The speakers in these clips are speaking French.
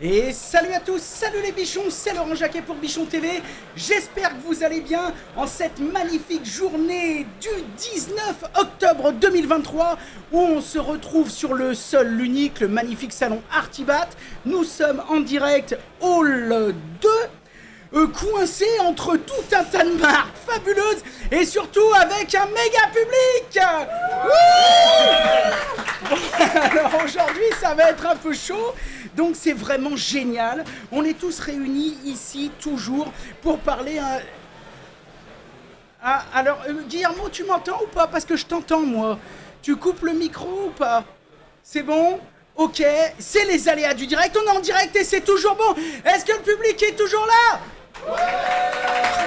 Et salut à tous, salut les bichons, c'est Laurent Jacquet pour Bichon TV. J'espère que vous allez bien en cette magnifique journée du 19 octobre 2023 où on se retrouve sur le seul, l'unique, le magnifique salon Artibat. Nous sommes en direct Hall 2, coincé entre tout un tas de marques fabuleuses et surtout avec un méga public. Alors aujourd'hui ça va être un peu chaud, donc c'est vraiment génial. On est tous réunis ici toujours pour parler alors Guillermo, tu m'entends ou pas? Parce que je t'entends moi. Tu coupes le micro ou pas? C'est bon? Ok, c'est les aléas du direct, on est en direct et c'est toujours bon. Est-ce que le public est toujours là?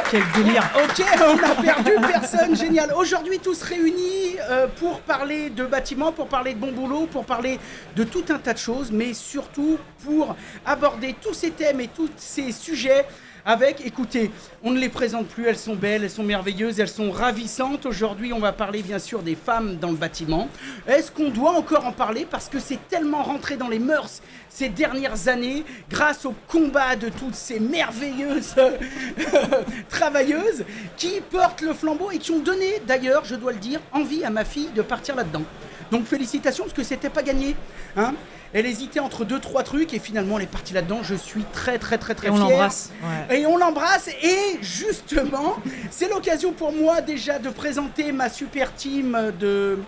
Quel délire. Ok, on a perdu personne, génial. Aujourd'hui, tous réunis pour parler de bâtiments, pour parler de bon boulot, pour parler de tout un tas de choses, mais surtout pour aborder tous ces thèmes et tous ces sujets avec, écoutez, on ne les présente plus, elles sont belles, elles sont merveilleuses, elles sont ravissantes. Aujourd'hui, on va parler bien sûr des femmes dans le bâtiment. Est-ce qu'on doit encore en parler? Parce que c'est tellement rentré dans les mœurs ces dernières années, grâce au combat de toutes ces merveilleuses travailleuses qui portent le flambeau et qui ont donné, d'ailleurs, je dois le dire, envie à ma fille de partir là-dedans. Donc félicitations, parce que c'était pas gagné, hein. Elle hésitait entre 2-3 trucs et finalement elle est partie là-dedans. Je suis très fier. On l'embrasse. Ouais. Et on l'embrasse. Et justement, c'est l'occasion pour moi déjà de présenter ma super team de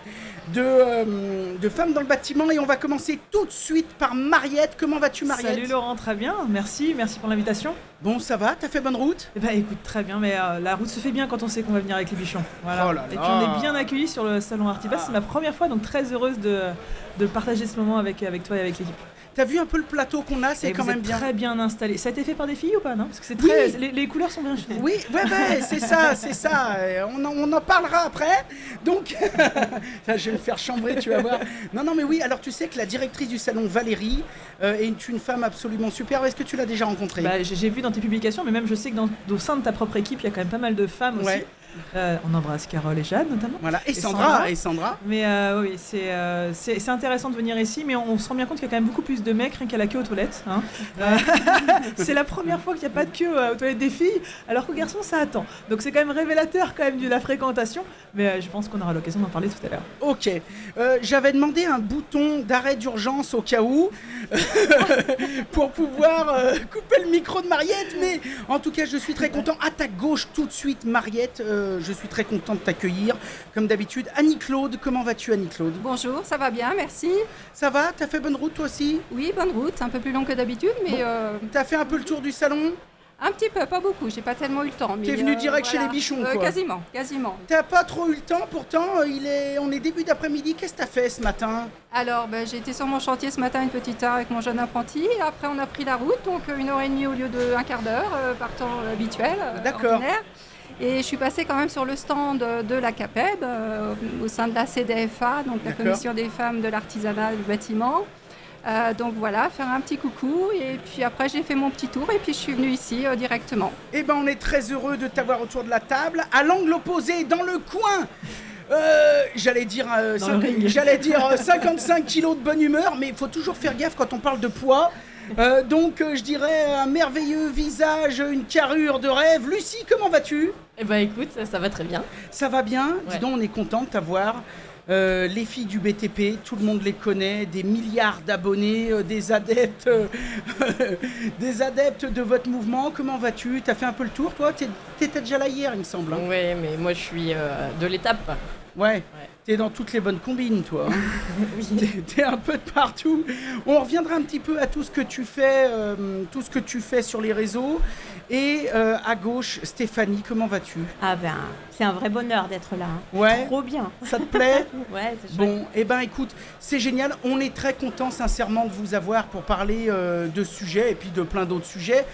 femmes dans le bâtiment. Et on va commencer tout de suite par Mariette. Comment vas-tu, Mariette? Salut Laurent, très bien. Merci pour l'invitation. Bon, ça va? T'as fait bonne route? Eh ben écoute, très bien, mais la route se fait bien quand on sait qu'on va venir avec les bichons. Voilà. Oh là là. Et puis on est bien accueillis sur le salon Artibat. C'est ma première fois, donc très heureuse de partager ce moment avec toi et avec l'équipe. T'as vu un peu le plateau qu'on a? C'est quand même bien. Très bien installé. Ça a été fait par des filles ou pas, non? Parce que c'est très. Oui. Les couleurs sont bien choisies. Oui, ouais, c'est ça. On en parlera après. Donc, là, je vais me faire chambrer, tu vas voir. Non, mais oui. Alors, tu sais que la directrice du salon, Valérie, est une femme absolument superbe. Est-ce que tu l'as déjà rencontrée? Bah, j'ai vu dans tes publications, mais même je sais que au sein de ta propre équipe, il y a quand même pas mal de femmes aussi. Ouais. On embrasse Carole et Jade notamment. Voilà, et Sandra. Mais oui, c'est intéressant de venir ici, mais on se rend bien compte qu'il y a quand même beaucoup plus de mecs rien qu'à la queue aux toilettes. Hein. C'est la première fois qu'il n'y a pas de queue aux toilettes des filles, alors qu'aux garçons ça attend. Donc c'est quand même révélateur quand même de la fréquentation, mais je pense qu'on aura l'occasion d'en parler tout à l'heure. Ok, j'avais demandé un bouton d'arrêt d'urgence au cas où, pour pouvoir couper le micro de Mariette, mais en tout cas je suis très content. À ta gauche tout de suite Mariette, je suis très content de t'accueillir, comme d'habitude. Annie-Claude, comment vas-tu Annie-Claude? Bonjour, ça va bien, merci. Ça va? T'as fait bonne route toi aussi? Oui, bonne route, un peu plus long que d'habitude, mais... Bon. T'as fait un peu le tour du salon? Un petit peu, pas beaucoup, j'ai pas tellement eu le temps. T'es venu direct chez les bichons quoi? Quasiment. T'as pas trop eu le temps, pourtant on est début d'après-midi, qu'est-ce que t'as fait ce matin? Alors, j'ai été sur mon chantier ce matin une petite heure avec mon jeune apprenti, et après on a pris la route, donc 1h30 au lieu de un quart d'heure, par temps habituel, ordinaire. Et je suis passée quand même sur le stand de la CAPEB, au sein de la CDFA, donc la Commission des femmes de l'artisanat du bâtiment. Donc voilà, faire un petit coucou et puis après j'ai fait mon petit tour et puis je suis venue ici directement. Eh ben on est très heureux de t'avoir autour de la table, à l'angle opposé, dans le coin. J'allais dire 55 kilos de bonne humeur, mais il faut toujours faire gaffe quand on parle de poids. Donc je dirais un merveilleux visage, une carrure de rêve. Lucie, comment vas-tu? Eh ben écoute, ça va très bien. Ça va bien? Ouais. Dis donc, on est content de t'avoir. Les filles du BTP, tout le monde les connaît, des milliards d'abonnés, des adeptes de votre mouvement. Comment vas-tu? T'as fait un peu le tour, toi? T'étais déjà là hier, il me semble. Hein. Ouais, mais moi je suis de l'étape. Ouais. T'es dans toutes les bonnes combines, toi. Hein. Oui. T'es un peu de partout. On reviendra un petit peu à tout ce que tu fais sur les réseaux. Et à gauche, Stéphanie, comment vas-tu? Ah ben, c'est un vrai bonheur d'être là. Hein. Ouais. Trop bien. Ça te plaît? Ouais, c'est chouette. Bon, eh ben écoute, c'est génial. On est très contents sincèrement de vous avoir pour parler de ce sujet et puis de plein d'autres sujets.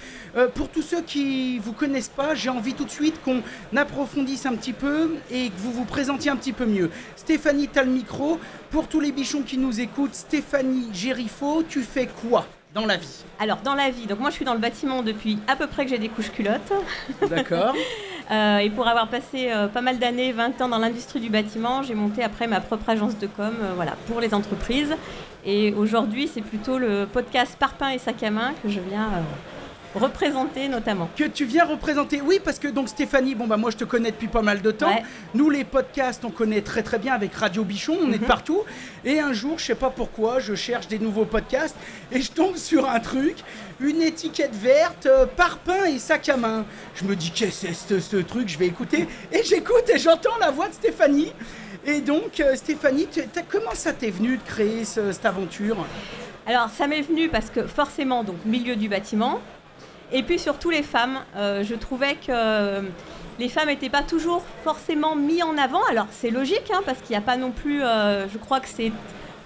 Pour tous ceux qui vous connaissent pas, j'ai envie tout de suite qu'on approfondisse un petit peu et que vous vous présentiez un petit peu mieux. Stéphanie, t'as le micro. Pour tous les bichons qui nous écoutent, Stéphanie Gériffaut, tu fais quoi dans la vie? Alors, dans la vie, donc moi je suis dans le bâtiment depuis à peu près que j'ai des couches culottes. D'accord. Et pour avoir passé pas mal d'années, 20 ans dans l'industrie du bâtiment, j'ai monté après ma propre agence de com pour les entreprises. Et aujourd'hui, c'est plutôt le podcast Parpaing et Sac à Main que je viens représenter notamment. Que tu viens représenter, oui, parce que donc Stéphanie, moi je te connais depuis pas mal de temps. Ouais. Nous les podcasts, on connaît très très bien avec Radio Bichon, on est de partout. Et un jour, je sais pas pourquoi, je cherche des nouveaux podcasts et je tombe sur un truc, une étiquette verte, Parpaing et Sac à Main. Je me dis, qu'est-ce que c'est ce truc, je vais écouter. Et j'écoute et j'entends la voix de Stéphanie. Et donc Stéphanie, comment ça t'est venu de créer cette aventure ? Alors ça m'est venu parce que forcément, donc milieu du bâtiment. Et puis surtout les femmes, je trouvais que les femmes n'étaient pas toujours forcément mises en avant. Alors c'est logique, parce qu'il n'y a pas non plus, je crois que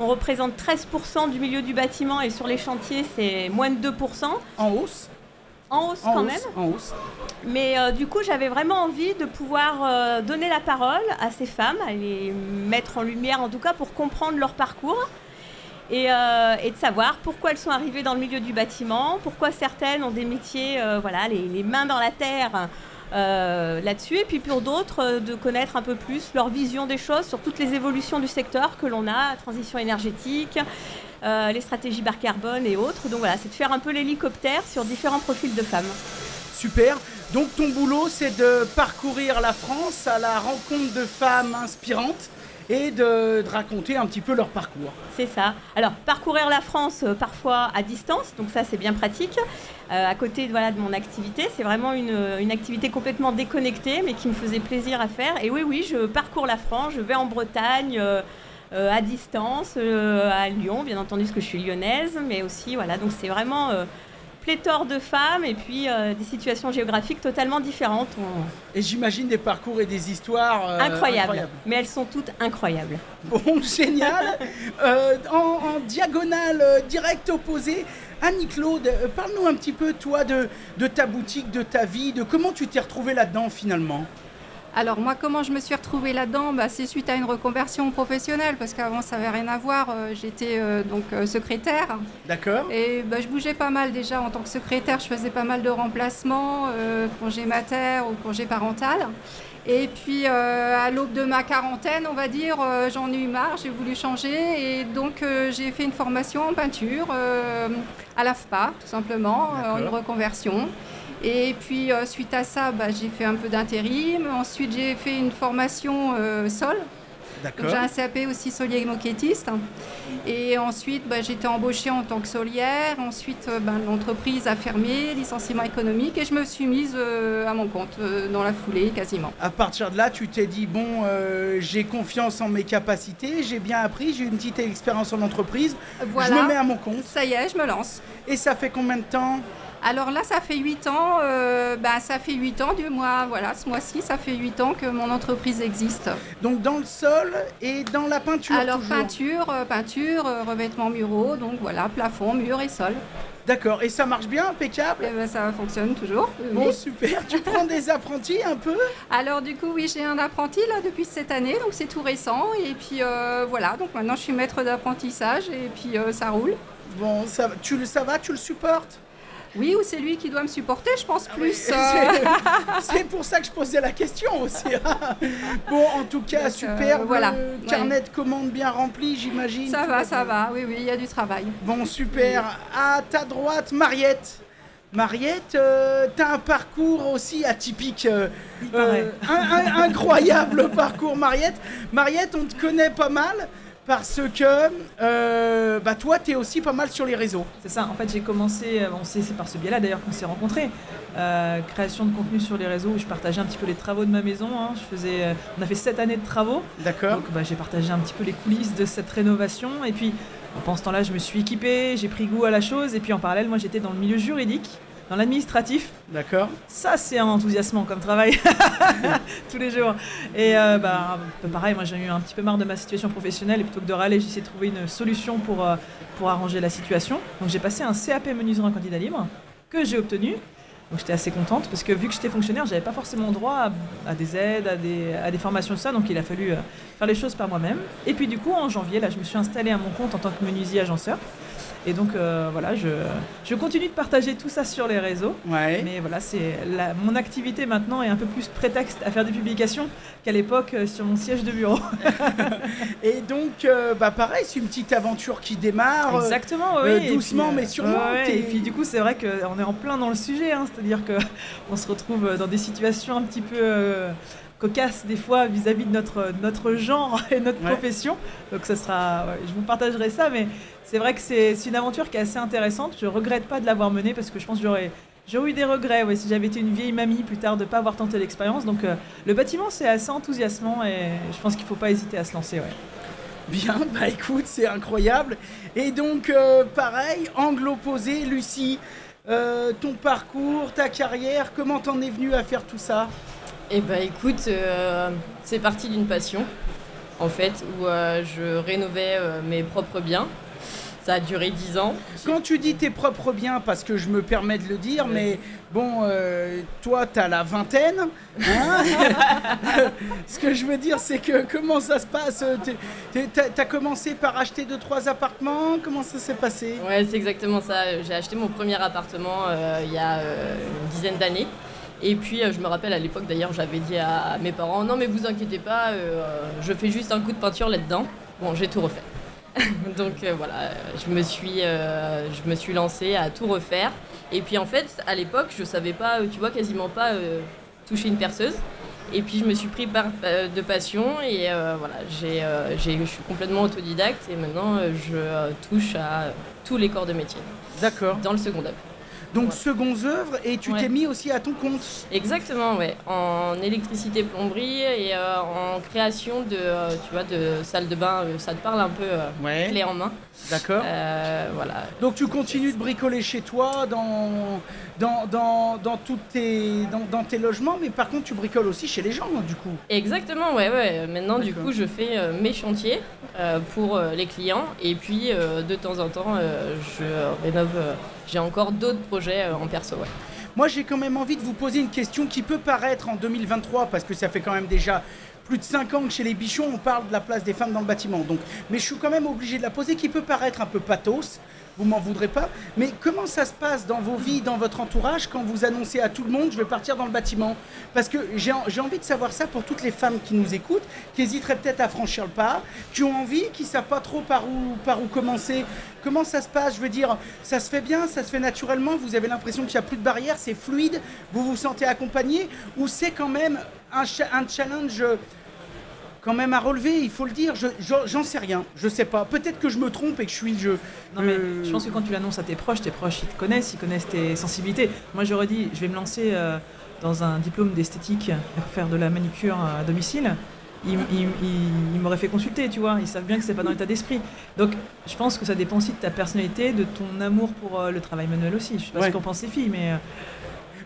on représente 13% du milieu du bâtiment et sur les chantiers c'est moins de 2%. En hausse ? En hausse quand même. En hausse. Mais du coup j'avais vraiment envie de pouvoir donner la parole à ces femmes, à les mettre en lumière en tout cas pour comprendre leur parcours. Et de savoir pourquoi elles sont arrivées dans le milieu du bâtiment, pourquoi certaines ont des métiers, les mains dans la terre là-dessus, et puis pour d'autres, de connaître un peu plus leur vision des choses sur toutes les évolutions du secteur que l'on a, la transition énergétique, les stratégies bas carbone et autres. Donc voilà, c'est de faire un peu l'hélicoptère sur différents profils de femmes. Super. Donc ton boulot, c'est de parcourir la France à la rencontre de femmes inspirantes et de raconter un petit peu leur parcours. C'est ça. Alors, parcourir la France parfois à distance, donc ça c'est bien pratique. À côté de mon activité, c'est vraiment une activité complètement déconnectée, mais qui me faisait plaisir à faire. Et oui, je parcours la France, je vais en Bretagne à distance, à Lyon, bien entendu, parce que je suis lyonnaise, mais aussi, donc c'est vraiment pléthore de femmes et puis des situations géographiques totalement différentes. Et j'imagine des parcours et des histoires incroyables. Mais elles sont toutes incroyables. Bon, génial. En diagonale, direct opposé, Annie-Claude, parle-nous un petit peu, toi, de ta boutique, de ta vie, de comment tu t'es retrouvée là-dedans finalement. Alors moi, comment je me suis retrouvée là-dedans, c'est suite à une reconversion professionnelle, parce qu'avant ça n'avait rien à voir, j'étais secrétaire. D'accord. Et je bougeais pas mal déjà en tant que secrétaire, je faisais pas mal de remplacements, congé mater ou congé parental. Et puis à l'aube de ma quarantaine, on va dire, j'en ai eu marre, j'ai voulu changer et donc j'ai fait une formation en peinture à l'AFPA, tout simplement, une reconversion. Et puis suite à ça, j'ai fait un peu d'intérim. Ensuite, j'ai fait une formation sol. D'accord. J'ai un CAP aussi solier moquettiste. Et ensuite, j'ai été embauchée en tant que solière. Ensuite, l'entreprise a fermé, licenciement économique, et je me suis mise à mon compte dans la foulée quasiment. À partir de là, tu t'es dit, j'ai confiance en mes capacités, j'ai bien appris, j'ai une petite expérience en entreprise, voilà. Je me mets à mon compte. Ça y est, je me lance. Et ça fait combien de temps ? Alors là, ça fait 8 ans, ça fait 8 ans du mois, ce mois-ci, ça fait 8 ans que mon entreprise existe. Donc dans le sol et dans la peinture. Alors toujours. peinture, revêtements muraux, donc plafond, mur et sol. D'accord, et ça marche bien, impeccable ? Ça fonctionne toujours. Bon, super, tu prends des apprentis un peu ? Alors du coup, oui, j'ai un apprenti là depuis cette année, donc c'est tout récent. Et puis donc maintenant je suis maître d'apprentissage et puis ça roule. Bon, ça va, tu le supportes ? Oui, ou c'est lui qui doit me supporter, je pense plus. C'est pour ça que je posais la question aussi. Bon, en tout cas, super. Le carnet de commandes bien rempli, j'imagine. Ça va. Oui, il y a du travail. Bon, super. Oui. À ta droite, Mariette. Mariette, t'as un parcours aussi atypique. Incroyable parcours, Mariette. Mariette, on te connaît pas mal. Parce que toi, tu es aussi pas mal sur les réseaux. C'est ça, en fait j'ai commencé, c'est par ce biais-là d'ailleurs qu'on s'est rencontrés. Création de contenu sur les réseaux où je partageais un petit peu les travaux de ma maison. On a fait 7 années de travaux. D'accord. Donc j'ai partagé un petit peu les coulisses de cette rénovation. Et puis pendant ce temps-là, je me suis équipée, j'ai pris goût à la chose. Et puis en parallèle, moi j'étais dans le milieu juridique. Dans l'administratif. D'accord. Ça, c'est un enthousiasmant comme travail. Tous les jours. Et pareil, moi, j'ai eu un petit peu marre de ma situation professionnelle. Et plutôt que de râler, j'ai essayé de trouver une solution pour arranger la situation. Donc, j'ai passé un CAP menuiserie en candidat libre que j'ai obtenu. Donc, j'étais assez contente parce que vu que j'étais fonctionnaire, j'avais pas forcément droit à des aides, à des formations, tout ça. Donc, il a fallu faire les choses par moi-même. Et puis, du coup, en janvier, là, je me suis installée à mon compte en tant que menuisier agenceur. Et donc voilà, je continue de partager tout ça sur les réseaux. Ouais. Mais voilà, mon activité maintenant est un peu plus prétexte à faire des publications qu'à l'époque sur mon siège de bureau. Et donc, pareil, c'est une petite aventure qui démarre. Exactement, oui. Doucement, mais sûrement. Et puis du coup, c'est vrai qu'on est en plein dans le sujet. C'est-à-dire qu'on se retrouve dans des situations un petit peu... cocasse des fois vis-à-vis de notre genre et notre profession. Donc je vous partagerai ça, mais c'est vrai que c'est une aventure qui est assez intéressante. Je regrette pas de l'avoir menée parce que je pense que j'aurais eu des regrets si j'avais été une vieille mamie plus tard de ne pas avoir tenté l'expérience. Donc le bâtiment, c'est assez enthousiasmant et je pense qu'il ne faut pas hésiter à se lancer. Bien, écoute, c'est incroyable. Et donc pareil, angle opposé, Lucie, ton parcours, ta carrière, comment t'en es venue à faire tout ça ? Eh ben écoute, c'est parti d'une passion, en fait, où je rénovais mes propres biens. Ça a duré 10 ans. Quand tu dis tes propres biens, parce que je me permets de le dire, mais bon, toi, t'as la vingtaine. Hein. Ce que je veux dire, c'est que comment ça se passe ? T'as commencé par acheter 2-3 appartements ? Comment ça s'est passé ? Ouais, c'est exactement ça. J'ai acheté mon premier appartement il y a une dizaine d'années. Et puis je me rappelle à l'époque d'ailleurs, j'avais dit à mes parents, non mais vous inquiétez pas, je fais juste un coup de peinture là-dedans. Bon, j'ai tout refait. Donc voilà, je me suis lancée à tout refaire. Et puis en fait, à l'époque, je savais pas, tu vois, quasiment pas toucher une perceuse. Et puis je me suis pris de passion et voilà, je suis complètement autodidacte et maintenant je touche à tous les corps de métier. D'accord. Dans le second œuvre. Donc secondes œuvres et tu t'es mis aussi à ton compte. Exactement, ouais. En électricité, plomberie et en création de salles de bain. Ça te parle un peu clé en main. D'accord. Voilà. Donc tu continues de bricoler chez toi dans tes logements, mais par contre tu bricoles aussi chez les gens du coup. Exactement, ouais. Maintenant du coup je fais mes chantiers pour les clients et puis de temps en temps je rénove. J'ai encore d'autres projets en perso. Ouais. Moi, j'ai quand même envie de vous poser une question qui peut paraître en 2023, parce que ça fait quand même déjà plus de 5 ans que chez les Bichons, on parle de la place des femmes dans le bâtiment. Donc, mais je suis quand même obligé de la poser, qui peut paraître un peu pathos, vous m'en voudrez pas. Mais comment ça se passe dans vos vies, dans votre entourage, quand vous annoncez à tout le monde, je vais partir dans le bâtiment ? Parce que j'ai envie de savoir ça pour toutes les femmes qui nous écoutent, qui hésiteraient peut-être à franchir le pas, qui ont envie, qui ne savent pas trop par où commencer. Comment ça se passe ? Je veux dire, ça se fait bien, ça se fait naturellement, vous avez l'impression qu'il n'y a plus de barrière, c'est fluide, vous vous sentez accompagné, ou c'est quand même un challenge quand même à relever, il faut le dire, j'en sais rien, je sais pas, peut-être que je me trompe et que je suis Non mais je pense que quand tu l'annonces à tes proches ils te connaissent, ils connaissent tes sensibilités. Moi j'aurais dit, je vais me lancer dans un diplôme d'esthétique pour faire de la manucure à domicile. Ils m'auraient fait consulter, tu vois, ils savent bien que c'est pas dans l'état d'esprit. Donc je pense que ça dépend aussi de ta personnalité, de ton amour pour le travail manuel aussi. Je sais pas ce qu'en pensent les filles, mais...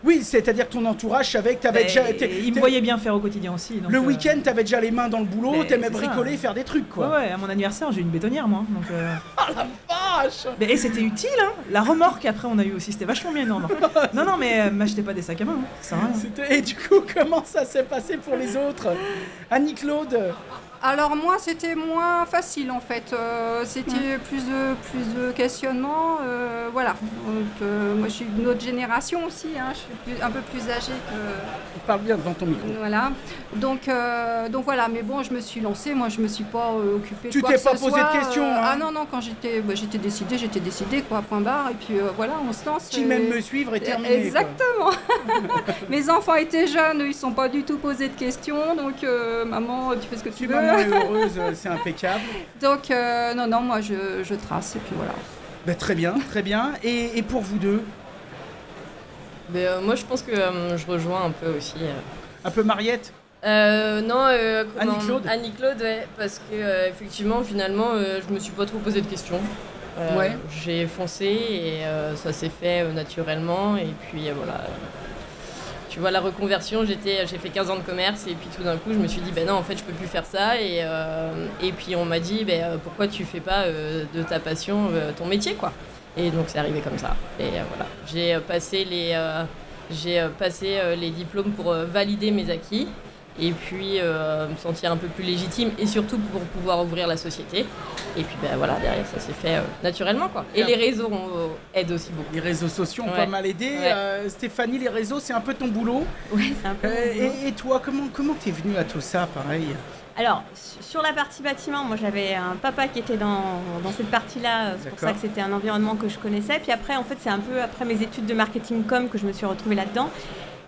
Oui, c'est-à-dire que ton entourage savait que tu avais déjà... Ils me voyaient bien faire au quotidien aussi. Donc, le week-end, tu avais déjà les mains dans le boulot, tu aimais bricoler, faire des trucs, quoi. Ouais, à mon anniversaire, j'ai eu une bétonnière, moi. Donc, Oh la vache! Et c'était utile, hein. La remorque, après, on a eu aussi, c'était vachement bien, non, mais m'achetez pas des sacs à main, hein. Ça sert à rien. Et du coup, comment ça s'est passé pour les autres? Annie-Claude? Alors moi c'était moins facile en fait, c'était plus de questionnements, voilà. Donc, moi je suis d'une autre génération aussi, hein. Je suis un peu plus âgée que... Parle bien devant ton micro. Voilà, donc voilà, mais bon je me suis lancée, moi je me suis pas occupée de quoi que ce soit. Tu t'es pas posé de questions hein. Ah non, quand j'étais décidée quoi, point barre, et puis voilà, on se lance. Qui même me suivre et terminer. Exactement. Mes enfants étaient jeunes, ils sont pas du tout posés de questions, donc maman tu fais ce que tu veux. Maman est heureuse, c'est impeccable. Donc non, moi je trace et puis voilà. Ben, très bien. Et pour vous deux? Moi je pense que je rejoins un peu aussi. Un peu Mariette? Non, Annie-Claude. Annie-Claude, ouais, parce que effectivement, finalement, je me suis pas trop posé de questions. J'ai foncé et ça s'est fait naturellement. Et puis voilà. Tu vois, la reconversion, j'ai fait 15 ans de commerce et puis tout d'un coup, je me suis dit, non, en fait, je peux plus faire ça. Et puis on m'a dit, pourquoi tu fais pas de ta passion ton métier, quoi. Et donc c'est arrivé comme ça. Et voilà, j'ai passé les diplômes pour valider mes acquis. et puis me sentir un peu plus légitime et surtout pour pouvoir ouvrir la société. Et puis voilà, derrière ça s'est fait naturellement quoi. Et les réseaux aident aussi beaucoup. Les réseaux sociaux ont pas mal aidé. Stéphanie, les réseaux c'est un peu ton boulot. Oui, c'est un peu mon boulot. Et toi, comment t'es venue à tout ça pareil? Alors, sur la partie bâtiment, moi j'avais un papa qui était dans cette partie-là, c'est pour ça que c'était un environnement que je connaissais. Puis après, en fait, c'est un peu après mes études de marketing com que je me suis retrouvée là-dedans.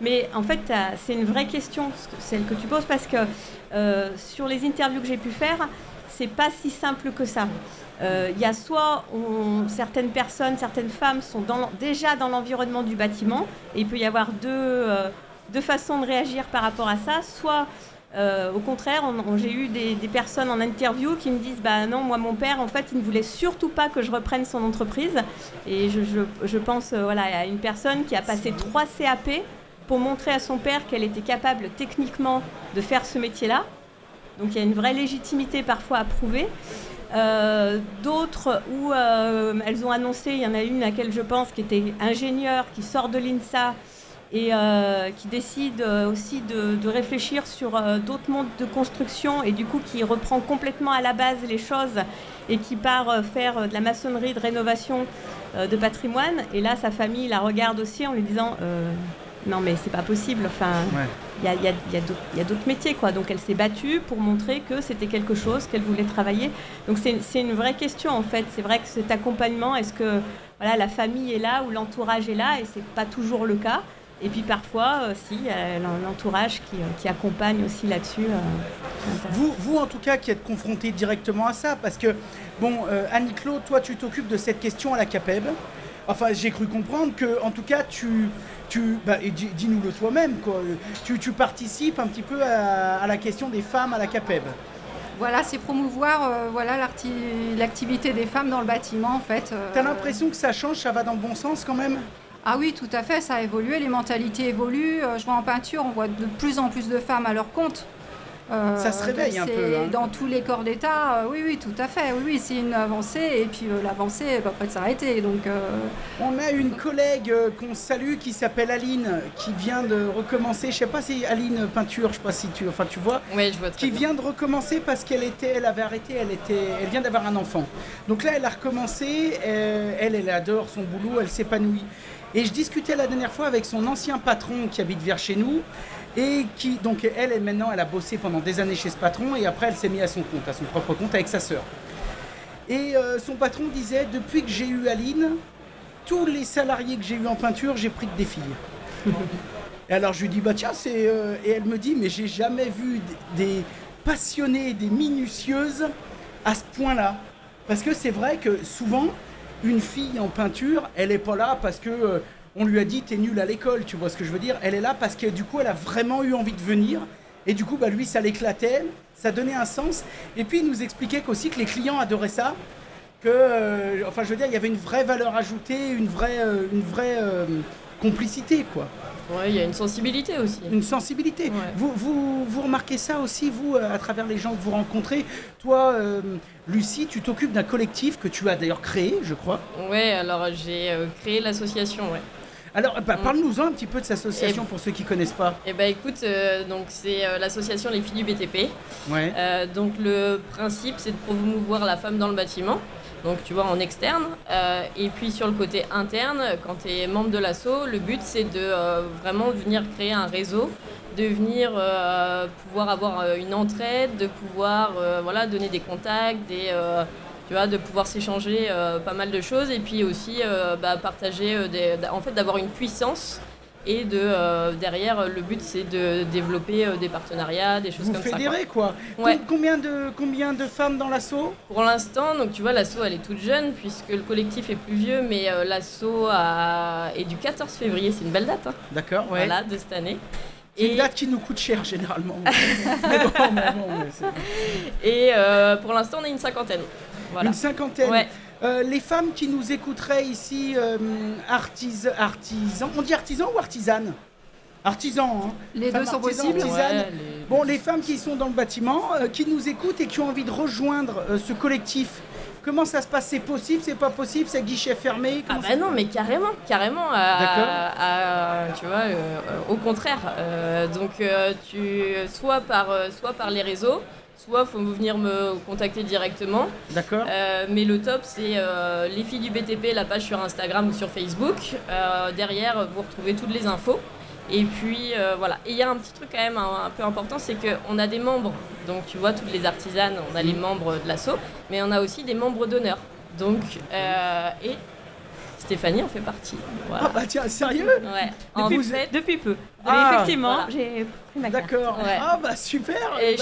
Mais en fait, c'est une vraie question, celle que tu poses, parce que sur les interviews que j'ai pu faire, c'est pas si simple que ça. Il y a soit certaines personnes, certaines femmes sont déjà dans l'environnement du bâtiment, et il peut y avoir deux façons de réagir par rapport à ça. Soit, au contraire, j'ai eu des personnes en interview qui me disent « Bah non, moi mon père, en fait, il ne voulait surtout pas que je reprenne son entreprise. » Et je pense à une personne qui a passé 3 CAP pour montrer à son père qu'elle était capable techniquement de faire ce métier-là. Donc il y a une vraie légitimité parfois à prouver. D'autres où elles ont annoncé, il y en a une à laquelle je pense qui était ingénieure, qui sort de l'INSA et qui décide aussi de réfléchir sur d'autres modes de construction et du coup qui reprend complètement à la base les choses et qui part faire de la maçonnerie de rénovation de patrimoine. Et là, sa famille la regarde aussi en lui disant non mais c'est pas possible, enfin il y a d'autres métiers quoi. Donc elle s'est battue pour montrer que c'était quelque chose qu'elle voulait travailler. Donc c'est une vraie question en fait. C'est vrai que cet accompagnement, est-ce que la famille est là ou l'entourage est là, et c'est pas toujours le cas. Et puis parfois si il y a l'entourage qui accompagne aussi là-dessus. Vous en tout cas qui êtes confronté directement à ça, parce que Annie-Claude, toi tu t'occupes de cette question à la CAPEB. Enfin, j'ai cru comprendre que, en tout cas, et dis-nous-le toi-même, quoi. Tu participes un petit peu à la question des femmes à la CAPEB. Voilà, c'est promouvoir l'activité des femmes dans le bâtiment, en fait. T'as l'impression que ça change, ça va dans le bon sens quand même ? Ah oui, tout à fait, ça a évolué, les mentalités évoluent. Je vois en peinture, on voit de plus en plus de femmes à leur compte. Ça se réveille un peu. Hein. Dans tous les corps d'État, oui, tout à fait. Oui, c'est une avancée et puis l'avancée n'est pas près de s'arrêter. Donc, on a une collègue qu'on salue qui s'appelle Aline, qui vient de recommencer. Je sais pas si Aline Peinture, je sais pas si tu vois. Oui, je vois très bien. Qui vient de recommencer parce qu'elle avait arrêté. Elle vient d'avoir un enfant. Donc là, elle a recommencé. Elle adore son boulot. Elle s'épanouit. Et je discutais la dernière fois avec son ancien patron qui habite vers chez nous. Et qui, donc maintenant, elle a bossé pendant des années chez ce patron et après elle s'est mise à son propre compte avec sa sœur. Et son patron disait, depuis que j'ai eu Aline, tous les salariés que j'ai eu en peinture, j'ai pris que des filles. Et alors je lui dis, bah tiens, et elle me dit, mais j'ai jamais vu des passionnées, des minutieuses à ce point-là. Parce que c'est vrai que souvent, une fille en peinture, elle n'est pas là parce que... on lui a dit t'es nul à l'école, tu vois ce que je veux dire. Elle est là parce que du coup elle a vraiment eu envie de venir. Et du coup lui ça l'éclatait, ça donnait un sens. Et puis il nous expliquait qu'aussi que les clients adoraient ça. Que, je veux dire, il y avait une vraie valeur ajoutée, une vraie complicité quoi. Ouais, il y a une sensibilité aussi. Une sensibilité. Ouais. Vous remarquez ça aussi, vous, à travers les gens que vous rencontrez. Toi, Lucie, tu t'occupes d'un collectif que tu as d'ailleurs créé, je crois. Ouais, alors j'ai créé l'association, ouais. Alors, parle-nous-en un petit peu de cette association pour ceux qui ne connaissent pas. Écoute, donc c'est l'association Les Filles du BTP. Ouais. Donc le principe, c'est de promouvoir la femme dans le bâtiment. Donc tu vois, en externe. Et puis sur le côté interne, quand tu es membre de l'asso, le but c'est de vraiment venir créer un réseau, de venir pouvoir avoir une entraide, de pouvoir donner des contacts, de pouvoir s'échanger pas mal de choses et puis aussi partager, d'avoir une puissance. Et derrière, le but, c'est de développer des partenariats, des choses comme ça. Vous fédérez quoi. Ouais. Combien de femmes dans l'asso ? Pour l'instant, donc tu vois, l'asso, elle est toute jeune, puisque le collectif est plus vieux, mais l'asso est du 14 février, c'est une belle date. Hein. D'accord, ouais. Voilà, de cette année. C'est une date qui nous coûte cher, généralement. Et pour l'instant, on est une cinquantaine. Voilà. Une cinquantaine. Ouais. Les femmes qui nous écouteraient ici, artisans, on dit artisans ou artisanes ? Artisans, hein. Les deux sont possibles. Ouais, Bon, les femmes qui sont dans le bâtiment, qui nous écoutent et qui ont envie de rejoindre ce collectif Comment ça se passe? C'est possible, c'est pas possible, c'est guichet fermé? Ah bah non, mais carrément. Tu vois, au contraire. Donc, soit par les réseaux, soit faut venir me contacter directement. D'accord. Mais le top, c'est les filles du BTP, la page sur Instagram ou sur Facebook. Derrière, vous retrouvez toutes les infos. Et puis voilà. Et il y a un petit truc quand même un peu important, c'est qu'on a des membres. Donc tu vois, toutes les artisanes, on a les membres de l'asso, mais on a aussi des membres d'honneur. Donc, et Stéphanie en fait partie. Voilà. Ah bah tiens, sérieux? Ouais. Depuis peu. Effectivement, voilà. J'ai pris ma carte. D'accord. Ouais. Ah bah super. Et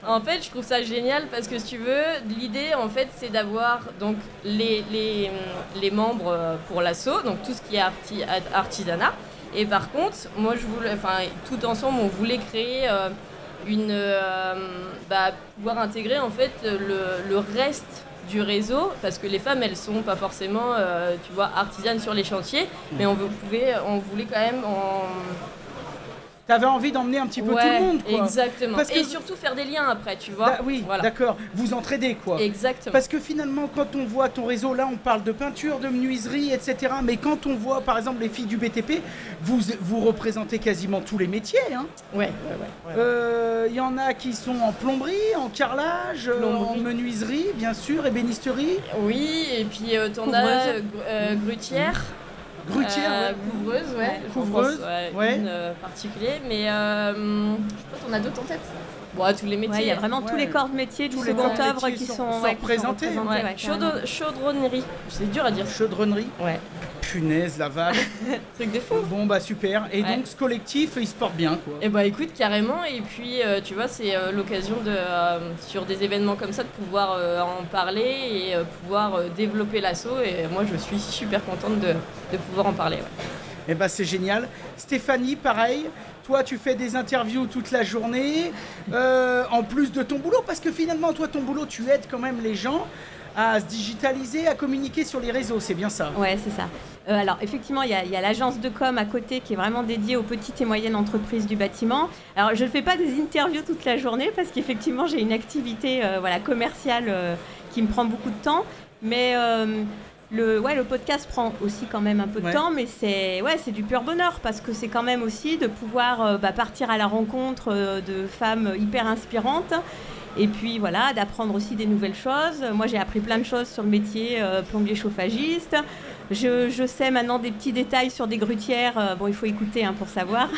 En fait, je trouve ça génial parce que si tu veux, l'idée en fait, c'est d'avoir donc les membres pour l'asso, donc tout ce qui est artisanat. Et par contre, moi je voulais, tout ensemble, on voulait créer pouvoir intégrer en fait le reste du réseau, parce que les femmes elles sont pas forcément tu vois, artisanes sur les chantiers, mais on voulait quand même T'avais envie d'emmener un petit peu tout le monde, quoi. Exactement. Et surtout faire des liens après, tu vois. Oui, voilà. D'accord. Vous entraidez, quoi. Exactement. Parce que finalement, quand on voit ton réseau, là, on parle de peinture, de menuiserie, etc. Mais quand on voit, par exemple, les filles du BTP, vous représentez quasiment tous les métiers, hein. Ouais. Il y en a qui sont en plomberie, en carrelage, en menuiserie, bien sûr, ébénisterie. Oui, et puis t'en as grutière. Grutière, couvreuse, ouais. Couvreuse, ouais. Une particulière, mais je sais pas, t'en as d'autres en tête. Bon, tous les métiers. Il y a vraiment tous les corps de métier du second œuvre qui sont représentés. Chaudronnerie, c'est dur à dire. Chaudronnerie. Ouais. Punaise, la vache. Truc de fou. Bon bah super. Et donc ce collectif, il se porte bien, quoi. Et bah écoute, carrément. Et puis tu vois, c'est l'occasion de sur des événements comme ça de pouvoir en parler et pouvoir développer l'asso. Et moi, je suis super contente de pouvoir en parler. Ouais. Et bah c'est génial. Stéphanie, pareil. Toi, tu fais des interviews toute la journée, en plus de ton boulot, parce que finalement, toi, ton boulot, tu aides quand même les gens à se digitaliser, à communiquer sur les réseaux, c'est bien ça? Ouais, c'est ça. Alors, effectivement, il y a l'agence de com à côté qui est vraiment dédiée aux petites et moyennes entreprises du bâtiment. Alors, je ne fais pas des interviews toute la journée parce qu'effectivement, j'ai une activité commerciale qui me prend beaucoup de temps. Mais le podcast prend aussi quand même un peu de temps, mais c'est du pur bonheur parce que c'est quand même aussi de pouvoir partir à la rencontre de femmes hyper inspirantes. Et puis voilà, d'apprendre aussi des nouvelles choses. Moi, j'ai appris plein de choses sur le métier plombier chauffagiste. Je sais maintenant des petits détails sur des grutières. Il faut écouter pour savoir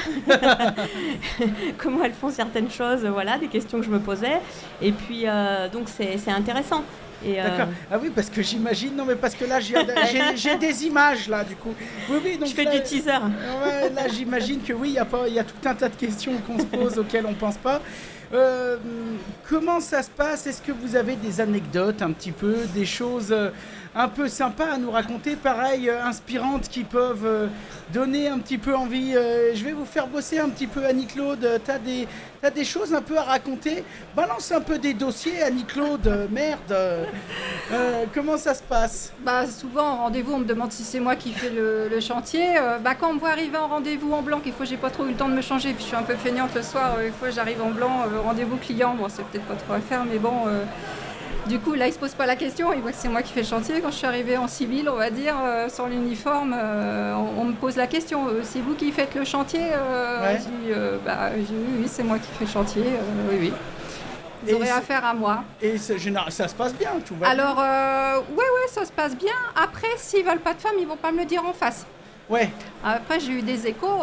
comment elles font certaines choses. Voilà, des questions que je me posais. Et puis, donc, c'est intéressant. D'accord. Ah oui, parce que j'imagine... Non, mais parce que là, j'ai des images, là, du coup. Oui, donc je fais du teaser. Ouais, là, j'imagine que oui, il y a tout un tas de questions qu'on se pose auxquelles on ne pense pas. Comment ça se passe? Est-ce que vous avez des anecdotes un petit peu, des choses un peu sympas à nous raconter, pareil, inspirantes, qui peuvent donner un petit peu envie? Je vais vous faire bosser un petit peu, Annie-Claude. T'as des choses un peu à raconter? Balance un peu des dossiers, Annie-Claude. Merde. Comment ça se passe? Souvent, en rendez-vous, on me demande si c'est moi qui fais le chantier. Quand on me voit arriver en rendez-vous en blanc, qu'il faut, j'ai pas trop eu le temps de me changer, puis je suis un peu feignante le soir, une fois j'arrive en blanc, rendez-vous client, bon, c'est peut-être pas trop à faire, mais bon... Du coup, là, il ne se pose pas la question, il voit que c'est moi qui fais le chantier. Quand je suis arrivée en civil, on va dire, sans l'uniforme, on me pose la question, c'est vous qui faites le chantier? Je dis, oui, c'est moi qui fais le chantier, oui. Vous aurez affaire à moi. Et ça se passe bien, tout va bien? Alors, ouais, ça se passe bien. Après, s'ils ne veulent pas de femmes, ils ne vont pas me le dire en face. Ouais. Après, j'ai eu des échos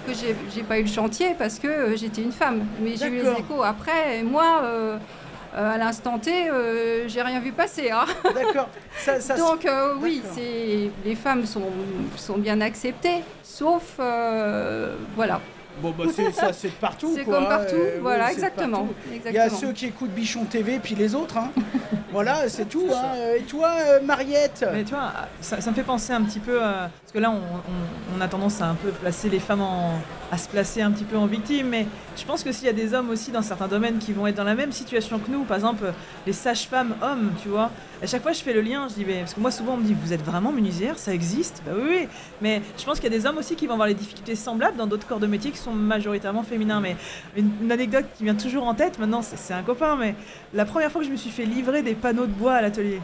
que j'ai pas eu le chantier parce que j'étais une femme. Mais j'ai eu les échos après, et moi... à l'instant T, j'ai rien vu passer. Hein. D'accord. Donc oui, les femmes sont bien acceptées, sauf voilà. Bon ça c'est de partout. C'est comme partout, voilà, exactement. Il y a ceux qui écoutent Bichon TV, puis les autres. Hein. Voilà, c'est tout. Hein. Et toi, Mariette? Mais tu vois, ça me fait penser un petit peu, parce que là on a tendance à un peu placer les femmes à se placer un petit peu en victime, mais je pense que s'il y a des hommes aussi dans certains domaines qui vont être dans la même situation que nous, par exemple les sages-femmes hommes, tu vois, à chaque fois je fais le lien, je dis, parce que moi souvent on me dit, vous êtes vraiment menuisière, ça existe? Bah oui, mais je pense qu'il y a des hommes aussi qui vont avoir des difficultés semblables dans d'autres corps de métier qui sont majoritairement féminins, mais une anecdote qui vient toujours en tête, maintenant c'est un copain, mais la première fois que je me suis fait livrer des panneaux de bois à l'atelier,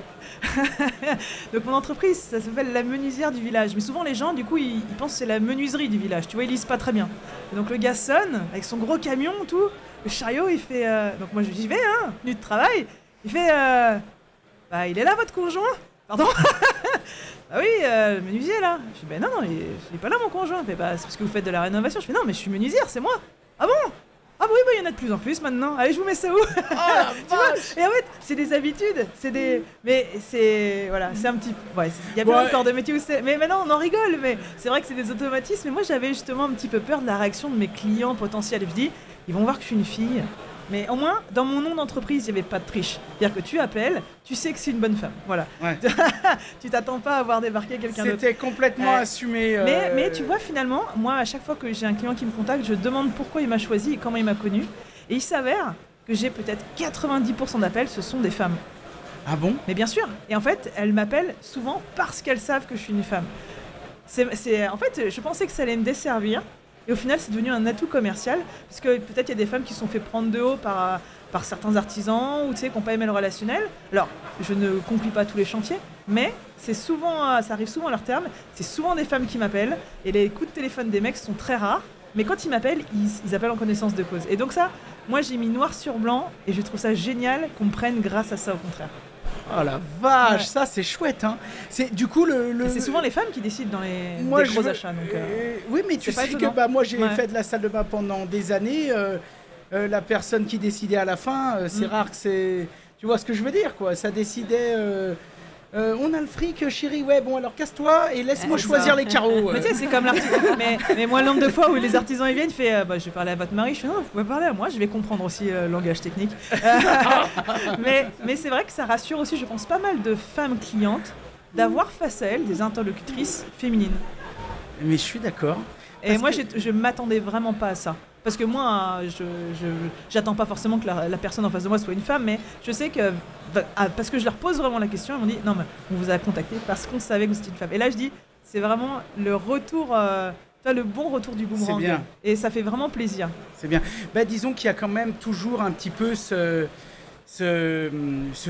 donc mon entreprise, ça s'appelle la menuisière du village, mais souvent les gens du coup ils pensent que c'est la menuiserie du village, tu vois, ils lisent pas très bien. Et donc le gars sonne avec son gros camion, tout, le chariot, il fait... Donc moi j'y vais, minute de travail, il fait... Bah il est là votre conjoint? Pardon? Ah oui, le menuisier là. Je fais, non, il est pas là mon conjoint. Il fait, bah c'est parce que vous faites de la rénovation. Je fais, non mais je suis menuisière, c'est moi. Ah bon? Ah bah oui, il y en a de plus en plus maintenant. Allez, je vous mets ça où? Oh la vache. Et en fait, c'est des habitudes, c'est des... Mais c'est... Voilà, c'est un petit... Ouais, il y a plein de corps de métier où c'est... Mais maintenant, on en rigole, mais c'est vrai que c'est des automatismes. Et moi, j'avais justement un petit peu peur de la réaction de mes clients potentiels. Et je dis, ils vont voir que je suis une fille. Mais au moins, dans mon nom d'entreprise, il n'y avait pas de triche. C'est-à-dire que tu appelles, tu sais que c'est une bonne femme. Voilà. Ouais. Tu t'attends pas à voir débarquer quelqu'un d'autre. C'était complètement assumé. Mais tu vois, finalement, moi, à chaque fois que j'ai un client qui me contacte, je demande pourquoi il m'a choisi et comment il m'a connu. Et il s'avère que j'ai peut-être 90% d'appels, ce sont des femmes. Ah bon? Mais bien sûr. Et en fait, elles m'appellent souvent parce qu'elles savent que je suis une femme. En fait, je pensais que ça allait me desservir. Et au final, c'est devenu un atout commercial, parce que peut-être il y a des femmes qui se sont fait prendre de haut par certains artisans, ou tu sais, qui n'ont pas aimé le relationnel. Alors, je ne conclue pas tous les chantiers, mais c'est souvent, ça arrive souvent à leur terme, c'est souvent des femmes qui m'appellent, et les coups de téléphone des mecs sont très rares, mais quand ils m'appellent, ils appellent en connaissance de cause. Et donc ça, moi j'ai mis noir sur blanc, et je trouve ça génial qu'on me prenne grâce à ça, au contraire. Oh la vache, ça c'est chouette, hein. C'est du coup c'est souvent les femmes qui décident dans les gros achats. Donc, oui, mais tu sais que moi j'ai fait de la salle de bain pendant des années. La personne qui décidait à la fin, c'est rare que c'est. Tu vois ce que je veux dire, quoi. Ça décidait. On a le fric, chérie, ouais, bon alors casse-toi et laisse-moi choisir les carreaux. Mais tu sais, c'est comme l'artisan. mais moi, le nombre de fois où les artisans ils viennent, je fais je vais parler à votre mari. Je fais non, vous pouvez parler à moi, je vais comprendre aussi le langage technique. mais c'est vrai que ça rassure aussi, je pense, pas mal de femmes clientes d'avoir face à elles des interlocutrices féminines. Mais je suis d'accord. Et moi, je m'attendais vraiment pas à ça. Parce que moi, j'attends pas forcément que la personne en face de moi soit une femme, mais je sais que, parce que je leur pose vraiment la question, ils m'ont dit, non, mais on vous a contacté parce qu'on savait que vous étiez une femme. Et là, je dis, c'est vraiment le retour, le bon retour du boomerang. C'est bien. Et ça fait vraiment plaisir. C'est bien. Disons qu'il y a quand même toujours un petit peu ce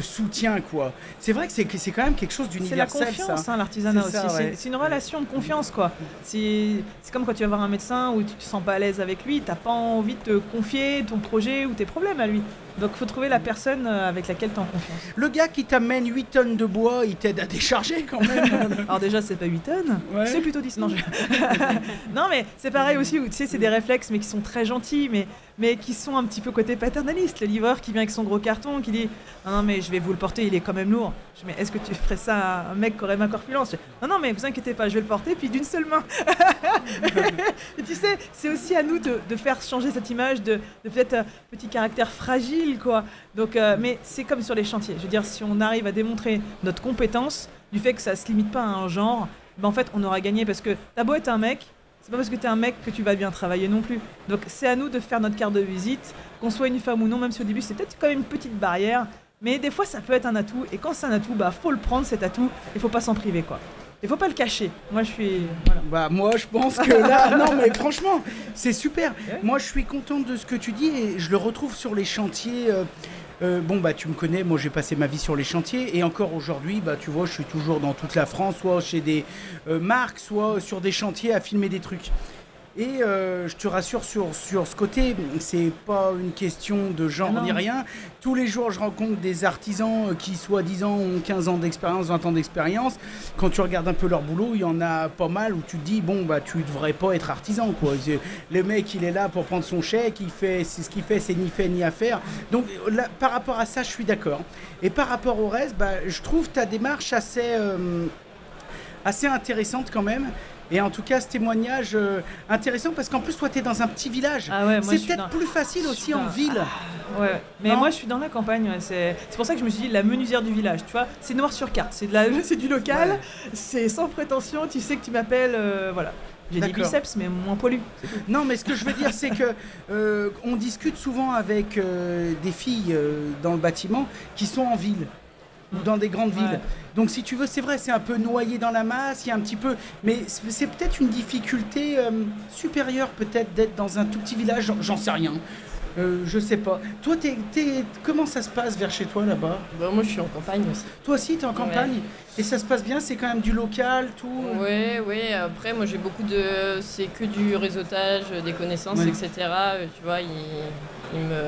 soutien, quoi. C'est vrai que c'est quand même quelque chose d'universel. C'est la confiance, l'artisanat aussi. Ouais. C'est une relation de confiance, quoi. C'est comme quand tu vas voir un médecin où tu te sens pas à l'aise avec lui, t'as pas envie de te confier ton projet ou tes problèmes à lui. Donc il faut trouver la personne avec laquelle tu es en confiance. Le gars qui t'amène 8 tonnes de bois, il t'aide à décharger quand même. Alors déjà, c'est pas 8 tonnes, c'est plutôt 10. Non, non mais c'est pareil aussi, où tu sais, c'est des réflexes mais qui sont très gentils, mais qui sont un petit peu côté paternaliste. Le livreur qui vient avec son gros carton, qui dit « Non mais je vais vous le porter, il est quand même lourd. » Je dis « Mais est-ce que tu ferais ça à un mec qui aurait ma corpulence ?» Je dis « Non mais vous inquiétez pas, je vais le porter, puis d'une seule main. » Et tu sais, c'est aussi à nous de faire changer cette image de peut-être un petit caractère fragile, quoi. Donc, mais c'est comme sur les chantiers. Je veux dire, si on arrive à démontrer notre compétence, du fait que ça se limite pas à un genre, en fait, on aura gagné, parce que t'as beau être un mec, c'est pas parce que t'es un mec que tu vas bien travailler non plus. Donc, c'est à nous de faire notre carte de visite, qu'on soit une femme ou non, même si au début, c'est peut-être quand même une petite barrière, mais des fois, ça peut être un atout, et quand c'est un atout, faut le prendre, cet atout, il faut pas s'en priver, quoi. Il faut pas le cacher. Moi, je suis... Voilà. Moi, je pense que là... Non, mais franchement, c'est super. Moi, je suis contente de ce que tu dis et je le retrouve sur les chantiers. Tu me connais, moi, j'ai passé ma vie sur les chantiers. Et encore aujourd'hui, tu vois, je suis toujours dans toute la France, soit chez des marques, soit sur des chantiers à filmer des trucs. Et je te rassure sur ce côté, c'est pas une question de genre ni rien. Tous les jours, je rencontre des artisans qui, soi-disant, ont 15 ans d'expérience, 20 ans d'expérience. Quand tu regardes un peu leur boulot, il y en a pas mal où tu te dis, tu devrais pas être artisan, quoi. Le mec, il est là pour prendre son chèque, c'est ce qu'il fait, c'est ni fait ni à faire. Donc, là, par rapport à ça, je suis d'accord. Et par rapport au reste, je trouve ta démarche assez intéressante quand même. Et en tout cas, ce témoignage intéressant parce qu'en plus, toi, tu es dans un petit village. Ah ouais, c'est peut-être plus facile aussi en ville. Ouais, mais moi, je suis dans la campagne. Ouais. C'est pour ça que je me suis dit la menuisière du village. Tu vois, c'est noir sur carte. C'est du local. Ouais. C'est sans prétention. Tu sais que tu m'appelles. Voilà. J'ai des biceps, mais moins poilus. Non, mais ce que je veux dire, c'est que on discute souvent avec des filles dans le bâtiment qui sont en ville ou dans des grandes villes. Donc, si tu veux, c'est vrai, c'est un peu noyé dans la masse, il y a un petit peu... Mais c'est peut-être une difficulté supérieure, peut-être, d'être dans un tout petit village, j'en sais rien. Je sais pas. Toi, comment ça se passe vers chez toi, là-bas ? Moi, je suis en campagne aussi. Toi aussi, t'es en campagne ? Et ça se passe bien ? C'est quand même du local, tout ? Oui. Après, moi, j'ai beaucoup de... C'est que du réseautage, des connaissances, etc. Tu vois, ils me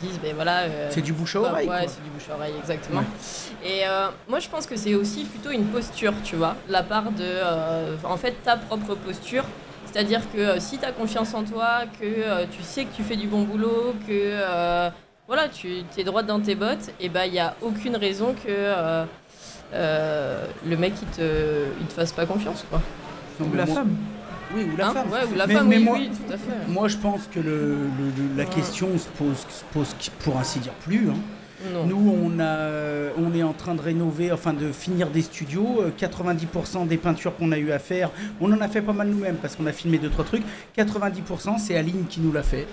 disent, ben voilà... c'est du bouche à oreille, ouais, c'est du bouche à oreille, exactement. Ouais. Et moi, je pense que c'est aussi plutôt une posture, tu vois, la part de... en fait, ta propre posture. C'est-à-dire que si tu as confiance en toi, que tu sais que tu fais du bon boulot, que voilà, tu es droite dans tes bottes, et ben il n'y a aucune raison que le mec il te fasse pas confiance, quoi. Ou la femme. Oui, ou la femme. Ouais, ou la femme, oui, tout à fait. Moi, je pense que la question se pose pour ainsi dire plus. Hein. Non. Nous, on est en train de rénover, enfin de finir des studios. 90% des peintures qu'on a eu à faire, on en a fait pas mal nous-mêmes parce qu'on a filmé 2-3 trucs. 90%, c'est Aline qui nous l'a fait.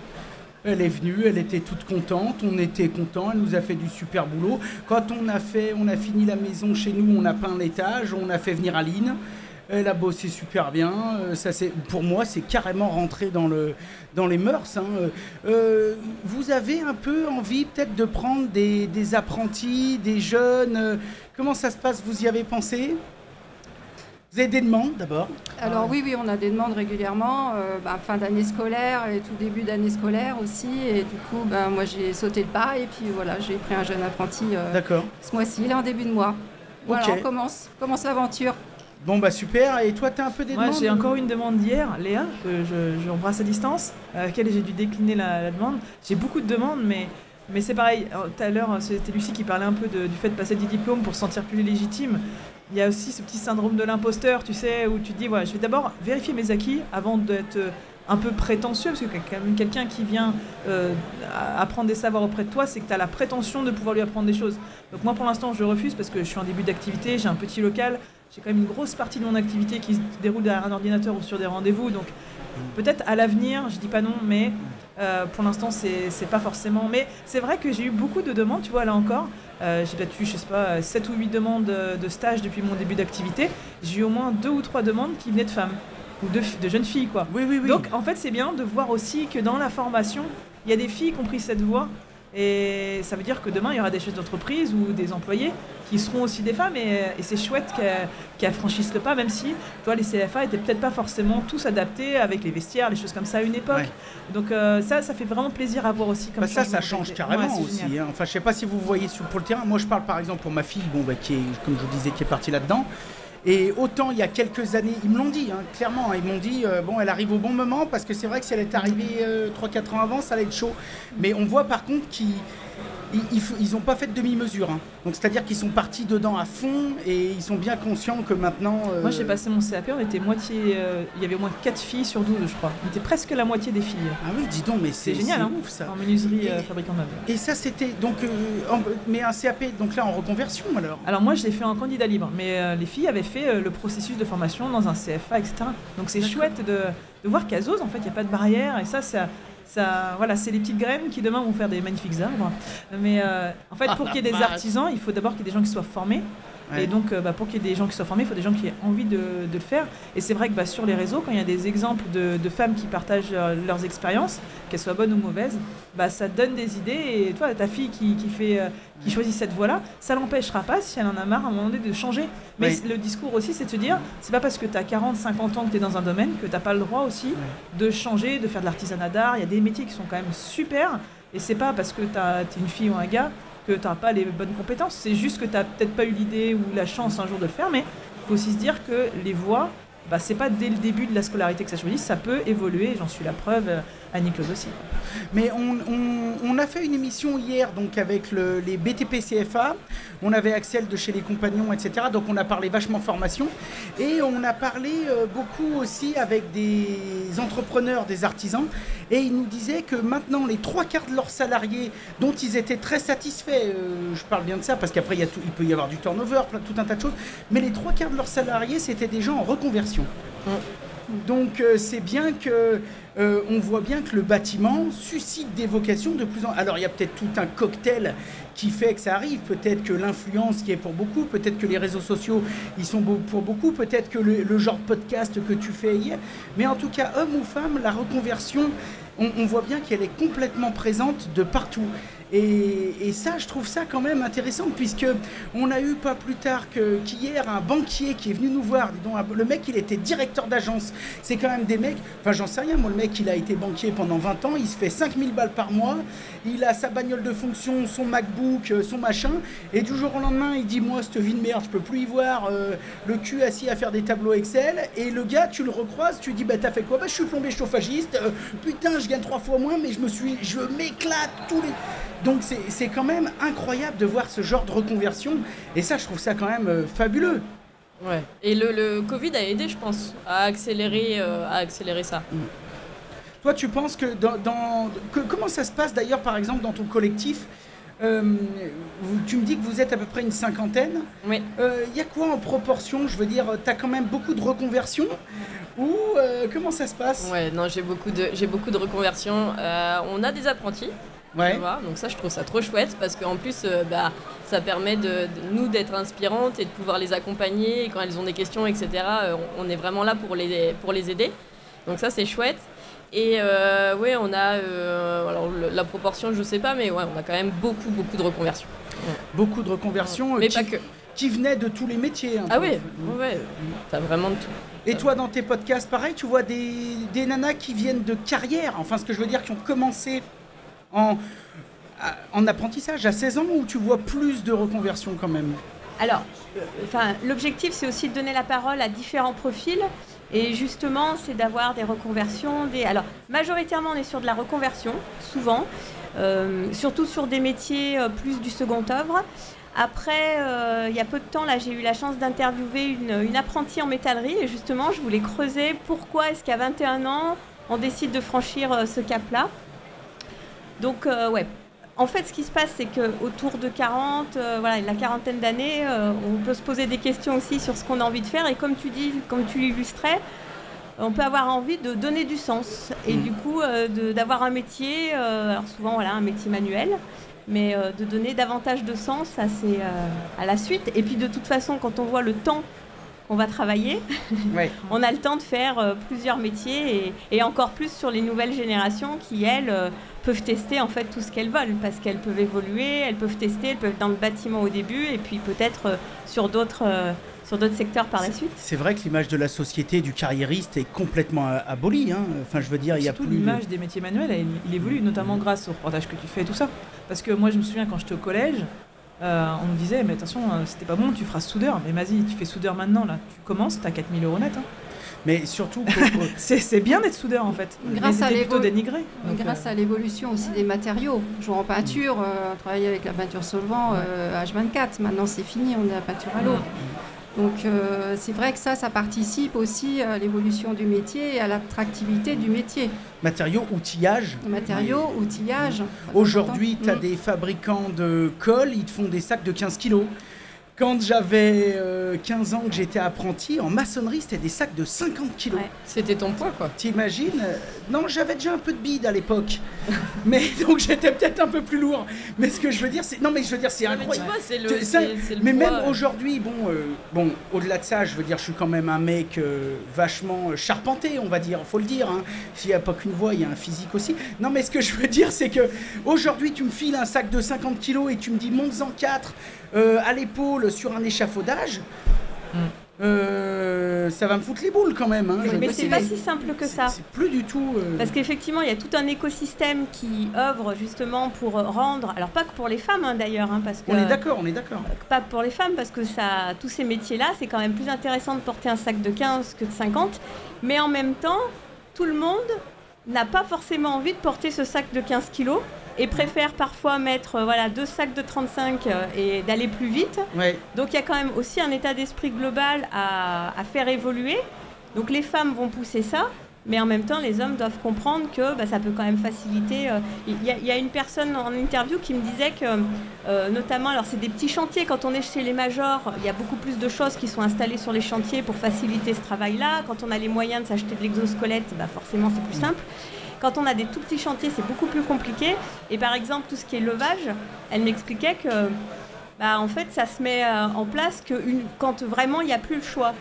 Elle est venue, elle était toute contente, on était contents, elle nous a fait du super boulot. Quand on a fini la maison chez nous, on a peint l'étage, on a fait venir Aline. Elle a bossé super bien. Pour moi, c'est carrément rentré dans les mœurs. Hein. Vous avez un peu envie peut-être de prendre des apprentis, des jeunes. Comment ça se passe ? Vous y avez pensé ? Vous avez des demandes d'abord ? Alors oui, on a des demandes régulièrement. Fin d'année scolaire et tout début d'année scolaire aussi. Et du coup, moi j'ai sauté le pas et puis voilà, j'ai pris un jeune apprenti ce mois-ci, là en début de mois. Voilà, on commence l'aventure. Bon super, et toi t'as un peu des demandes ? Moi j'ai encore une demande d'hier, Léa, que j'embrasse à distance, à laquelle j'ai dû décliner la demande. J'ai beaucoup de demandes, mais c'est pareil. Tout à l'heure, c'était Lucie qui parlait un peu du fait de passer des diplômes pour se sentir plus légitime. Il y a aussi ce petit syndrome de l'imposteur, tu sais, où tu te dis, voilà, je vais d'abord vérifier mes acquis avant d'être un peu prétentieux, parce que quand même quelqu'un qui vient apprendre des savoirs auprès de toi, c'est que tu as la prétention de pouvoir lui apprendre des choses. Donc moi pour l'instant je refuse parce que je suis en début d'activité, j'ai un petit local, j'ai quand même une grosse partie de mon activité qui se déroule derrière un ordinateur ou sur des rendez-vous, donc peut-être à l'avenir, je dis pas non, mais pour l'instant c'est pas forcément. Mais c'est vrai que j'ai eu beaucoup de demandes, tu vois, là encore. J'ai peut-être eu, je sais pas, 7 ou 8 demandes de stage depuis mon début d'activité. J'ai eu au moins 2 ou 3 demandes qui venaient de femmes ou de jeunes filles, quoi. Oui. Donc en fait c'est bien de voir aussi que dans la formation, il y a des filles qui ont pris cette voie. Et ça veut dire que demain, il y aura des chefs d'entreprise ou des employés qui seront aussi des femmes. Et c'est chouette qu'elles franchissent le pas, même si toi, les CFA n'étaient peut-être pas forcément tous adaptés avec les vestiaires, les choses comme ça à une époque. Ouais. Donc ça fait vraiment plaisir à voir aussi. Comme ça change carrément aussi. Hein. Enfin, je ne sais pas si vous voyez pour le terrain. Moi, je parle par exemple pour ma fille, qui est, comme je vous disais, qui est partie là-dedans. Et autant il y a quelques années, ils me l'ont dit, clairement, ils m'ont dit, elle arrive au bon moment, parce que c'est vrai que si elle est arrivée 3-4 ans avant, ça allait être chaud. Mais on voit par contre qu'ils n'ont pas fait de demi-mesure. Hein. Donc c'est-à-dire qu'ils sont partis dedans à fond et ils sont bien conscients que maintenant... Moi j'ai passé mon CAP, on était moitié... il y avait au moins 4 filles sur 12, je crois. On était presque la moitié des filles. Ah oui, dis donc, mais c'est génial, hein, ouf ça. En menuiserie fabricant de meubles. Et ça c'était donc... mais un CAP, donc là en reconversion alors ? Alors moi je l'ai fait en candidat libre, mais les filles avaient fait le processus de formation dans un CFA, etc. Donc c'est chouette de voir qu'à Zos, en fait, il n'y a pas de barrière et ça voilà, c'est les petites graines qui demain vont faire des magnifiques arbres. Mais en fait, pour qu'il y ait des artisans, il faut d'abord qu'il y ait des gens qui soient formés. Ouais. Et donc, pour qu'il y ait des gens qui soient formés, il faut des gens qui aient envie de le faire. Et c'est vrai que sur les réseaux, quand il y a des exemples de femmes qui partagent leurs expériences, qu'elles soient bonnes ou mauvaises, ça donne des idées. Et toi, ta fille qui choisit cette voie-là, ça l'empêchera pas, si elle en a marre, à un moment donné, de changer. Mais le discours aussi, c'est de se dire, c'est pas parce que tu as 40-50 ans que tu es dans un domaine que tu n'as pas le droit aussi de changer, de faire de l'artisanat d'art. Il y a des métiers qui sont quand même super. Et c'est pas parce que tu es une fille ou un gars que tu n'as pas les bonnes compétences. C'est juste que tu n'as peut-être pas eu l'idée ou la chance un jour de le faire, mais il faut aussi se dire que les voies, c'est pas dès le début de la scolarité que ça choisit, ça peut évoluer, j'en suis la preuve, Annie-Claude aussi. Mais on a fait une émission hier donc avec les BTP CFA, on avait Axel de chez Les Compagnons, etc. Donc on a parlé vachement formation et on a parlé beaucoup aussi avec des entrepreneurs, des artisans, et ils nous disaient que maintenant les 3/4 de leurs salariés dont ils étaient très satisfaits, je parle bien de ça parce qu'après il peut y avoir du turnover, tout un tas de choses, mais les 3/4 de leurs salariés c'était des gens en reconversion. Donc c'est bien que on voit bien que le bâtiment suscite des vocations de plus en plus. Alors il y a peut-être tout un cocktail qui fait que ça arrive. Peut-être que l'influence qui est pour beaucoup, peut-être que les réseaux sociaux ils sont pour beaucoup, peut-être que le genre de podcast que tu fais hier. Mais en tout cas, homme ou femme, la reconversion, on voit bien qu'elle est complètement présente de partout. Et ça, je trouve ça quand même intéressant, puisque on a eu pas plus tard qu'hier un banquier qui est venu nous voir. Dis donc, le mec, il était directeur d'agence. C'est quand même des mecs, enfin j'en sais rien, moi le mec, il a été banquier pendant 20 ans, il se fait 5000 balles par mois, il a sa bagnole de fonction, son MacBook, son machin, et du jour au lendemain, il dit, moi, cette vie de merde, je peux plus y voir le cul assis à faire des tableaux Excel, et le gars, tu le recroises, tu dis, bah t'as fait quoi? Bah je suis plombier chauffagiste, putain, je gagne 3 fois moins, mais je m'éclate tous les... Donc c'est quand même incroyable de voir ce genre de reconversion, et ça, je trouve ça quand même fabuleux. Ouais. Et le Covid a aidé, je pense, à accélérer ça. Toi, tu penses que comment ça se passe d'ailleurs, par exemple, dans ton collectif? Tu me dis que vous êtes à peu près une 50aine. Oui. Y a quoi en proportion? Je veux dire, tu as quand même beaucoup de reconversions, ou comment ça se passe? Ouais, non, j'ai beaucoup de reconversions. On a des apprentis. Ouais. Tu vois, donc ça, je trouve ça trop chouette, parce qu'en plus, ça permet de nous d'être inspirantes et de pouvoir les accompagner. Et quand elles ont des questions, etc., on est vraiment là pour les aider. Donc ça, c'est chouette. Et ouais, on a, alors la proportion, je sais pas, mais ouais, on a quand même beaucoup de reconversions. Ouais. Beaucoup de reconversions, mais pas que. Qui venaient de tous les métiers. Ah oui, ouais, t'as vraiment de tout. Et toi, dans tes podcasts, pareil, tu vois des nanas qui viennent de carrière, enfin, ce que je veux dire, qui ont commencé en apprentissage à 16 ans, ou tu vois plus de reconversion quand même? Alors, l'objectif, c'est aussi de donner la parole à différents profils. Et justement, c'est d'avoir des reconversions. Alors, majoritairement, on est sur de la reconversion, souvent. Surtout sur des métiers plus du second œuvre. Après, il y a peu de temps, là, j'ai eu la chance d'interviewer une apprentie en métallerie. Et justement, je voulais creuser pourquoi est-ce qu'à 21 ans, on décide de franchir ce cap-là. Donc, ouais. En fait, ce qui se passe, c'est qu'autour de 40, voilà, la quarantaine d'années, on peut se poser des questions aussi sur ce qu'on a envie de faire. Et comme tu l'illustrais, on peut avoir envie de donner du sens. Et du coup, d'avoir un métier, alors souvent, voilà, un métier manuel, mais de donner davantage de sens à la suite. Et puis, de toute façon, quand on voit le temps qu'on va travailler, ouais. On a le temps de faire plusieurs métiers, et encore plus sur les nouvelles générations qui, elles, peuvent tester en fait tout ce qu'elles veulent, parce qu'elles peuvent évoluer, elles peuvent tester, elles peuvent être dans le bâtiment au début, et puis peut-être sur d'autres secteurs par la suite. C'est vrai que l'image de la société du carriériste est complètement abolie. Hein. Enfin, je veux dire, il y a plus... l'image des métiers manuels, il évolue, notamment grâce au reportage que tu fais et tout ça. Parce que moi, je me souviens quand j'étais au collège, on nous disait, mais attention, c'était pas bon, tu feras soudeur. Mais vas-y, tu fais soudeur maintenant, là. Tu commences, t'as 4 000 € net. Hein. Mais surtout... c'est bien d'être soudeur, en fait. Grâce à plutôt dénigré. Grâce à l'évolution aussi des matériaux. Genre en peinture, on travaillait avec la peinture solvant H24. Maintenant, c'est fini, on a la peinture à l'eau. Donc, c'est vrai que ça participe aussi à l'évolution du métier et à l'attractivité du métier. Matériaux, outillage. Matériaux, outillage. Aujourd'hui, tu as des fabricants de colle, ils te font des sacs de 15 kilos. Quand j'avais 15 ans, que j'étais apprenti, en maçonnerie, c'était des sacs de 50 kilos. Ouais. C'était ton poids, quoi. T'imagines? Non, j'avais déjà un peu de bide à l'époque. Mais donc, j'étais peut-être un peu plus lourd. Mais ce que je veux dire, c'est... Non, mais je veux dire, c'est incroyable. Mais tu vois, c'est le mais poids, même aujourd'hui, bon, au-delà de ça, je veux dire, je suis quand même un mec vachement charpenté, on va dire. Faut le dire, hein. S'il n'y a pas qu'une voix, il y a un physique aussi. Non, mais ce que je veux dire, c'est que aujourd'hui, tu me files un sac de 50 kilos et tu me dis, monte-en 4 à l'épaule sur un échafaudage, ça va me foutre les boules quand même. Hein. Mais c'est pas si simple que ça. C'est plus du tout... Parce qu'effectivement, il y a tout un écosystème qui œuvre justement pour rendre... Alors pas que pour les femmes hein, d'ailleurs. Hein, parce que, on est d'accord. Pas pour les femmes, parce que tous ces métiers-là, c'est quand même plus intéressant de porter un sac de 15 que de 50. Mais en même temps, tout le monde n'a pas forcément envie de porter ce sac de 15 kilos. Et préfère parfois mettre 2 sacs de 35 et d'aller plus vite. Ouais. Donc il y a quand même aussi un état d'esprit global à faire évoluer. Donc les femmes vont pousser ça. Mais en même temps, les hommes doivent comprendre que ça peut quand même faciliter. Il y a une personne en interview qui me disait que, notamment, alors c'est des petits chantiers, quand on est chez les majors, il y a beaucoup plus de choses qui sont installées sur les chantiers pour faciliter ce travail-là. Quand on a les moyens de s'acheter de l'exosquelette, forcément c'est plus simple. Quand on a des tout petits chantiers, c'est beaucoup plus compliqué. Et par exemple, tout ce qui est levage, elle m'expliquait que en fait, ça se met en place quand vraiment il n'y a plus le choix.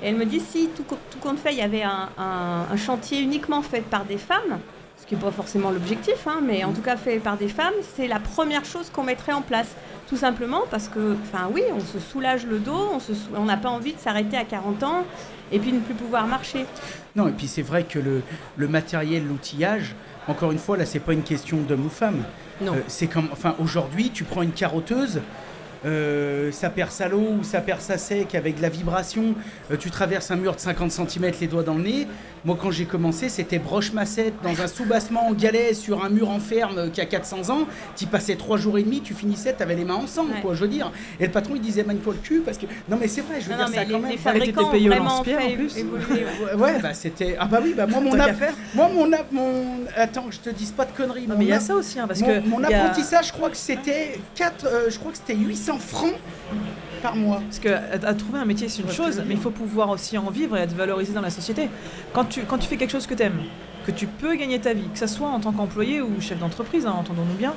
Et elle me dit, si tout compte fait, il y avait un chantier uniquement fait par des femmes, ce qui n'est pas forcément l'objectif, mais en tout cas fait par des femmes, c'est la première chose qu'on mettrait en place. Tout simplement parce que, oui, on se soulage le dos, on n'a pas envie de s'arrêter à 40 ans et puis ne plus pouvoir marcher. Non, et puis c'est vrai que le matériel, l'outillage, encore une fois, là, c'est pas une question d'homme ou femme. Non. C'est comme, aujourd'hui, tu prends une carotteuse, ça perd sa l'eau ou ça perd sa sec avec de la vibration, tu traverses un mur de 50 cm les doigts dans le nez. Moi quand j'ai commencé c'était broche-massette dans un sous-bassement en galets sur un mur en ferme qui a 400 ans, tu passais 3 jours et demi, tu finissais, tu avais les mains ensemble, quoi, je veux dire. Et le patron il disait manie-toi le cul parce que... Non mais c'est vrai, je veux dire ça quand même. Les fabricants ont vraiment fait en plus. évoluer. Ouais, c'était... Ah bah oui, Attends, je te dise pas de conneries. Non mais il y a ça aussi, parce que... Mon apprentissage, je crois que c'était 800 francs par mois. Parce que trouver un métier, c'est une chose, mais il faut pouvoir aussi en vivre et être valorisé dans la société. Quand tu fais quelque chose que tu aimes, que tu peux gagner ta vie, que ce soit en tant qu'employé ou chef d'entreprise, entendons-nous bien,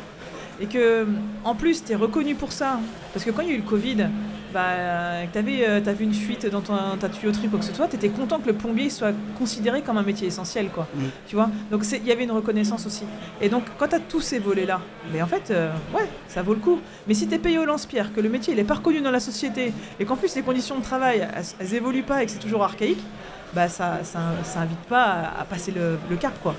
et que en plus tu es reconnu pour ça, parce que quand il y a eu le Covid, que tu as vu une fuite dans ta tuyauterie, quoi que ce soit, tu étais content que le plombier soit considéré comme un métier essentiel, quoi. Tu vois, donc il y avait une reconnaissance aussi. Et donc quand tu as tous ces volets-là, en fait, ça vaut le coup. Mais si tu es payé au lance-pierre, que le métier il est pas reconnu dans la société, et qu'en plus les conditions de travail, elles évoluent pas et que c'est toujours archaïque, ça invite pas à passer le cap, quoi.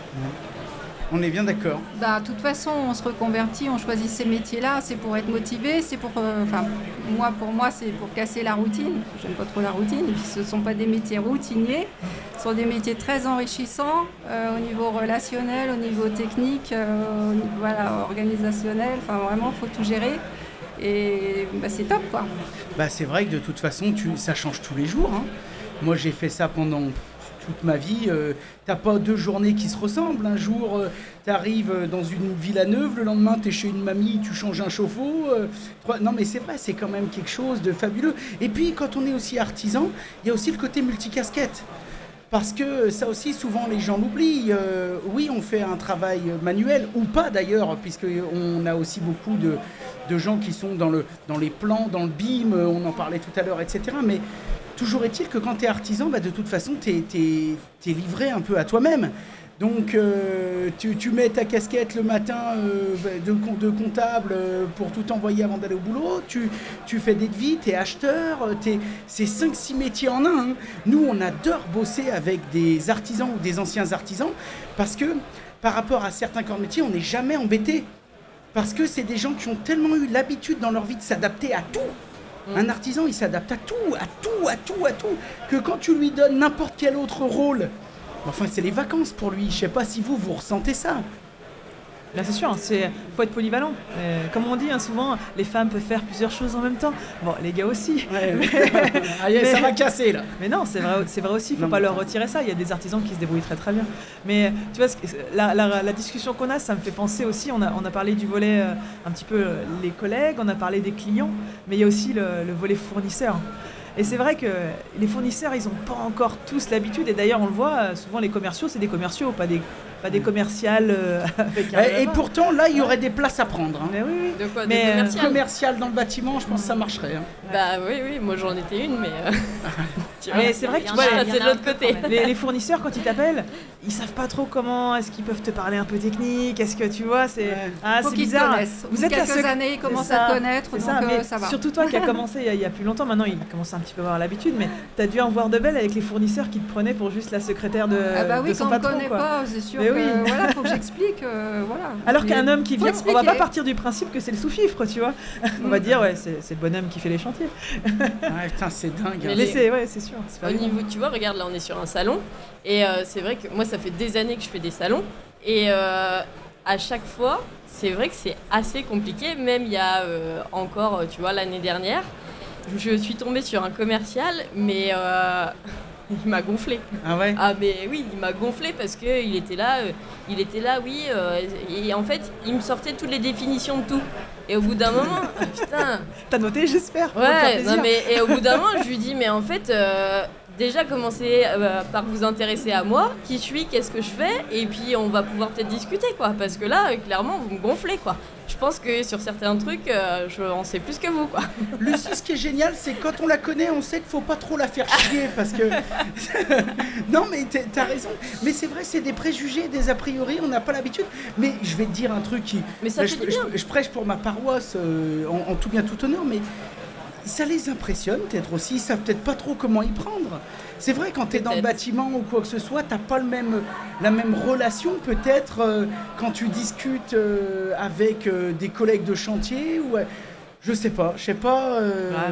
On est bien d'accord. De toute façon, on se reconvertit, on choisit ces métiers-là, c'est pour être motivé, c'est pour... pour moi, c'est pour casser la routine. J'aime pas trop la routine. Et puis, ce ne sont pas des métiers routiniers. Ce sont des métiers très enrichissants au niveau relationnel, au niveau technique, au niveau organisationnel. Vraiment, il faut tout gérer. Et c'est top, quoi. C'est vrai que de toute façon, ça change tous les jours. Moi, j'ai fait ça pendant... toute ma vie, t'as pas 2 journées qui se ressemblent. Un jour, t'arrives dans une villa neuve, le lendemain, t'es chez une mamie, tu changes un chauffe-eau. Non, mais c'est vrai, c'est quand même quelque chose de fabuleux. Et puis, quand on est aussi artisan, il y a aussi le côté multicasquette. Parce que ça aussi, souvent, les gens l'oublient. Oui, on fait un travail manuel, ou pas d'ailleurs, puisqu'on a aussi beaucoup de gens qui sont dans les plans, dans le BIM, on en parlait tout à l'heure, etc. Mais toujours est-il que quand tu es artisan, de toute façon, tu es livré un peu à toi-même. Donc, tu mets ta casquette le matin de comptable pour tout envoyer avant d'aller au boulot. Tu fais des devis, tu es acheteur. C'est 5-6 métiers en un. Nous, on adore bosser avec des artisans ou des anciens artisans parce que, par rapport à certains corps de métier, on n'est jamais embêté. Parce que c'est des gens qui ont tellement eu l'habitude dans leur vie de s'adapter à tout. Un artisan, il s'adapte à tout, que quand tu lui donnes n'importe quel autre rôle, c'est les vacances pour lui. Je sais pas si vous ressentez ça. Là, c'est sûr, faut être polyvalent. Comme on dit souvent, les femmes peuvent faire plusieurs choses en même temps. Bon, les gars aussi. Ça va casser là. Mais non, c'est vrai aussi, il ne faut pas leur retirer ça. Il y a des artisans qui se débrouillent très très bien. Mais tu vois, la discussion qu'on a, ça me fait penser aussi, on a parlé du volet un petit peu les collègues, on a parlé des clients, mais il y a aussi le volet fournisseur. Et c'est vrai que les fournisseurs, ils n'ont pas encore tous l'habitude. Et d'ailleurs, on le voit, souvent les commerciaux, c'est des commerciaux, pas des commerciales avec un... Et pourtant, là, il y aurait des places à prendre. Mais oui. De quoi? Mais commercial dans le bâtiment, je pense que ça marcherait. Oui, moi j'en étais une, mais... Mais c'est vrai que tu vois, c'est de l'autre côté. Les fournisseurs, quand ils t'appellent, ils savent pas trop comment, est-ce qu'ils peuvent te parler un peu technique, est-ce que tu vois, c'est bizarre. Vous êtes quelques années, ils commencent à te connaître, donc ça va. Surtout toi qui as commencé il y a plus longtemps, maintenant ils commencent un petit peu à avoir l'habitude, mais tu as dû en voir de belles avec les fournisseurs qui te prenaient pour juste la secrétaire de son patron. Quand on ne connaît pas, c'est sûr que faut que j'explique. Alors qu'un homme qui vient, on va pas partir du principe que c'est le sous-fifre, tu vois. On va dire, c'est le bonhomme qui fait les chantiers. Putain, c'est dingue. Mais c'est sûr. Au niveau, tu vois, regarde, là on est sur un salon, et c'est vrai que moi ça fait des années que je fais des salons, et à chaque fois, c'est vrai que c'est assez compliqué. Même il y a encore, tu vois, l'année dernière, je suis tombée sur un commercial, mais il m'a gonflé. Ah ouais? Ah mais oui, il m'a gonflé parce qu'il était là, oui, et en fait, il me sortait toutes les définitions de tout. Et au bout d'un moment, putain... T'as noté, j'espère. Ouais, non, mais et au bout d'un moment, je lui dis, mais en fait, déjà commencez par vous intéresser à moi, qui je suis, qu'est-ce que je fais, et puis on va pouvoir peut-être discuter, quoi. Parce que là, clairement, vous me gonflez, quoi. Je pense que sur certains trucs, j'en sais plus que vous, quoi. Lucie, ce qui est génial, c'est quand on la connaît, on sait qu'il faut pas trop la faire chier, parce que... Non, mais t'as raison. Mais c'est vrai, c'est des préjugés, des a priori, on n'a pas l'habitude. Mais je vais te dire un truc qui... Mais ça fait du bien. Je prêche pour ma paroisse, en tout bien, tout honneur, mais... Ça les impressionne peut-être aussi, ils savent peut-être pas trop comment y prendre. C'est vrai, quand tu es dans le bâtiment ou quoi que ce soit, t'as pas la même relation peut-être quand tu discutes avec des collègues de chantier ou... Je sais pas.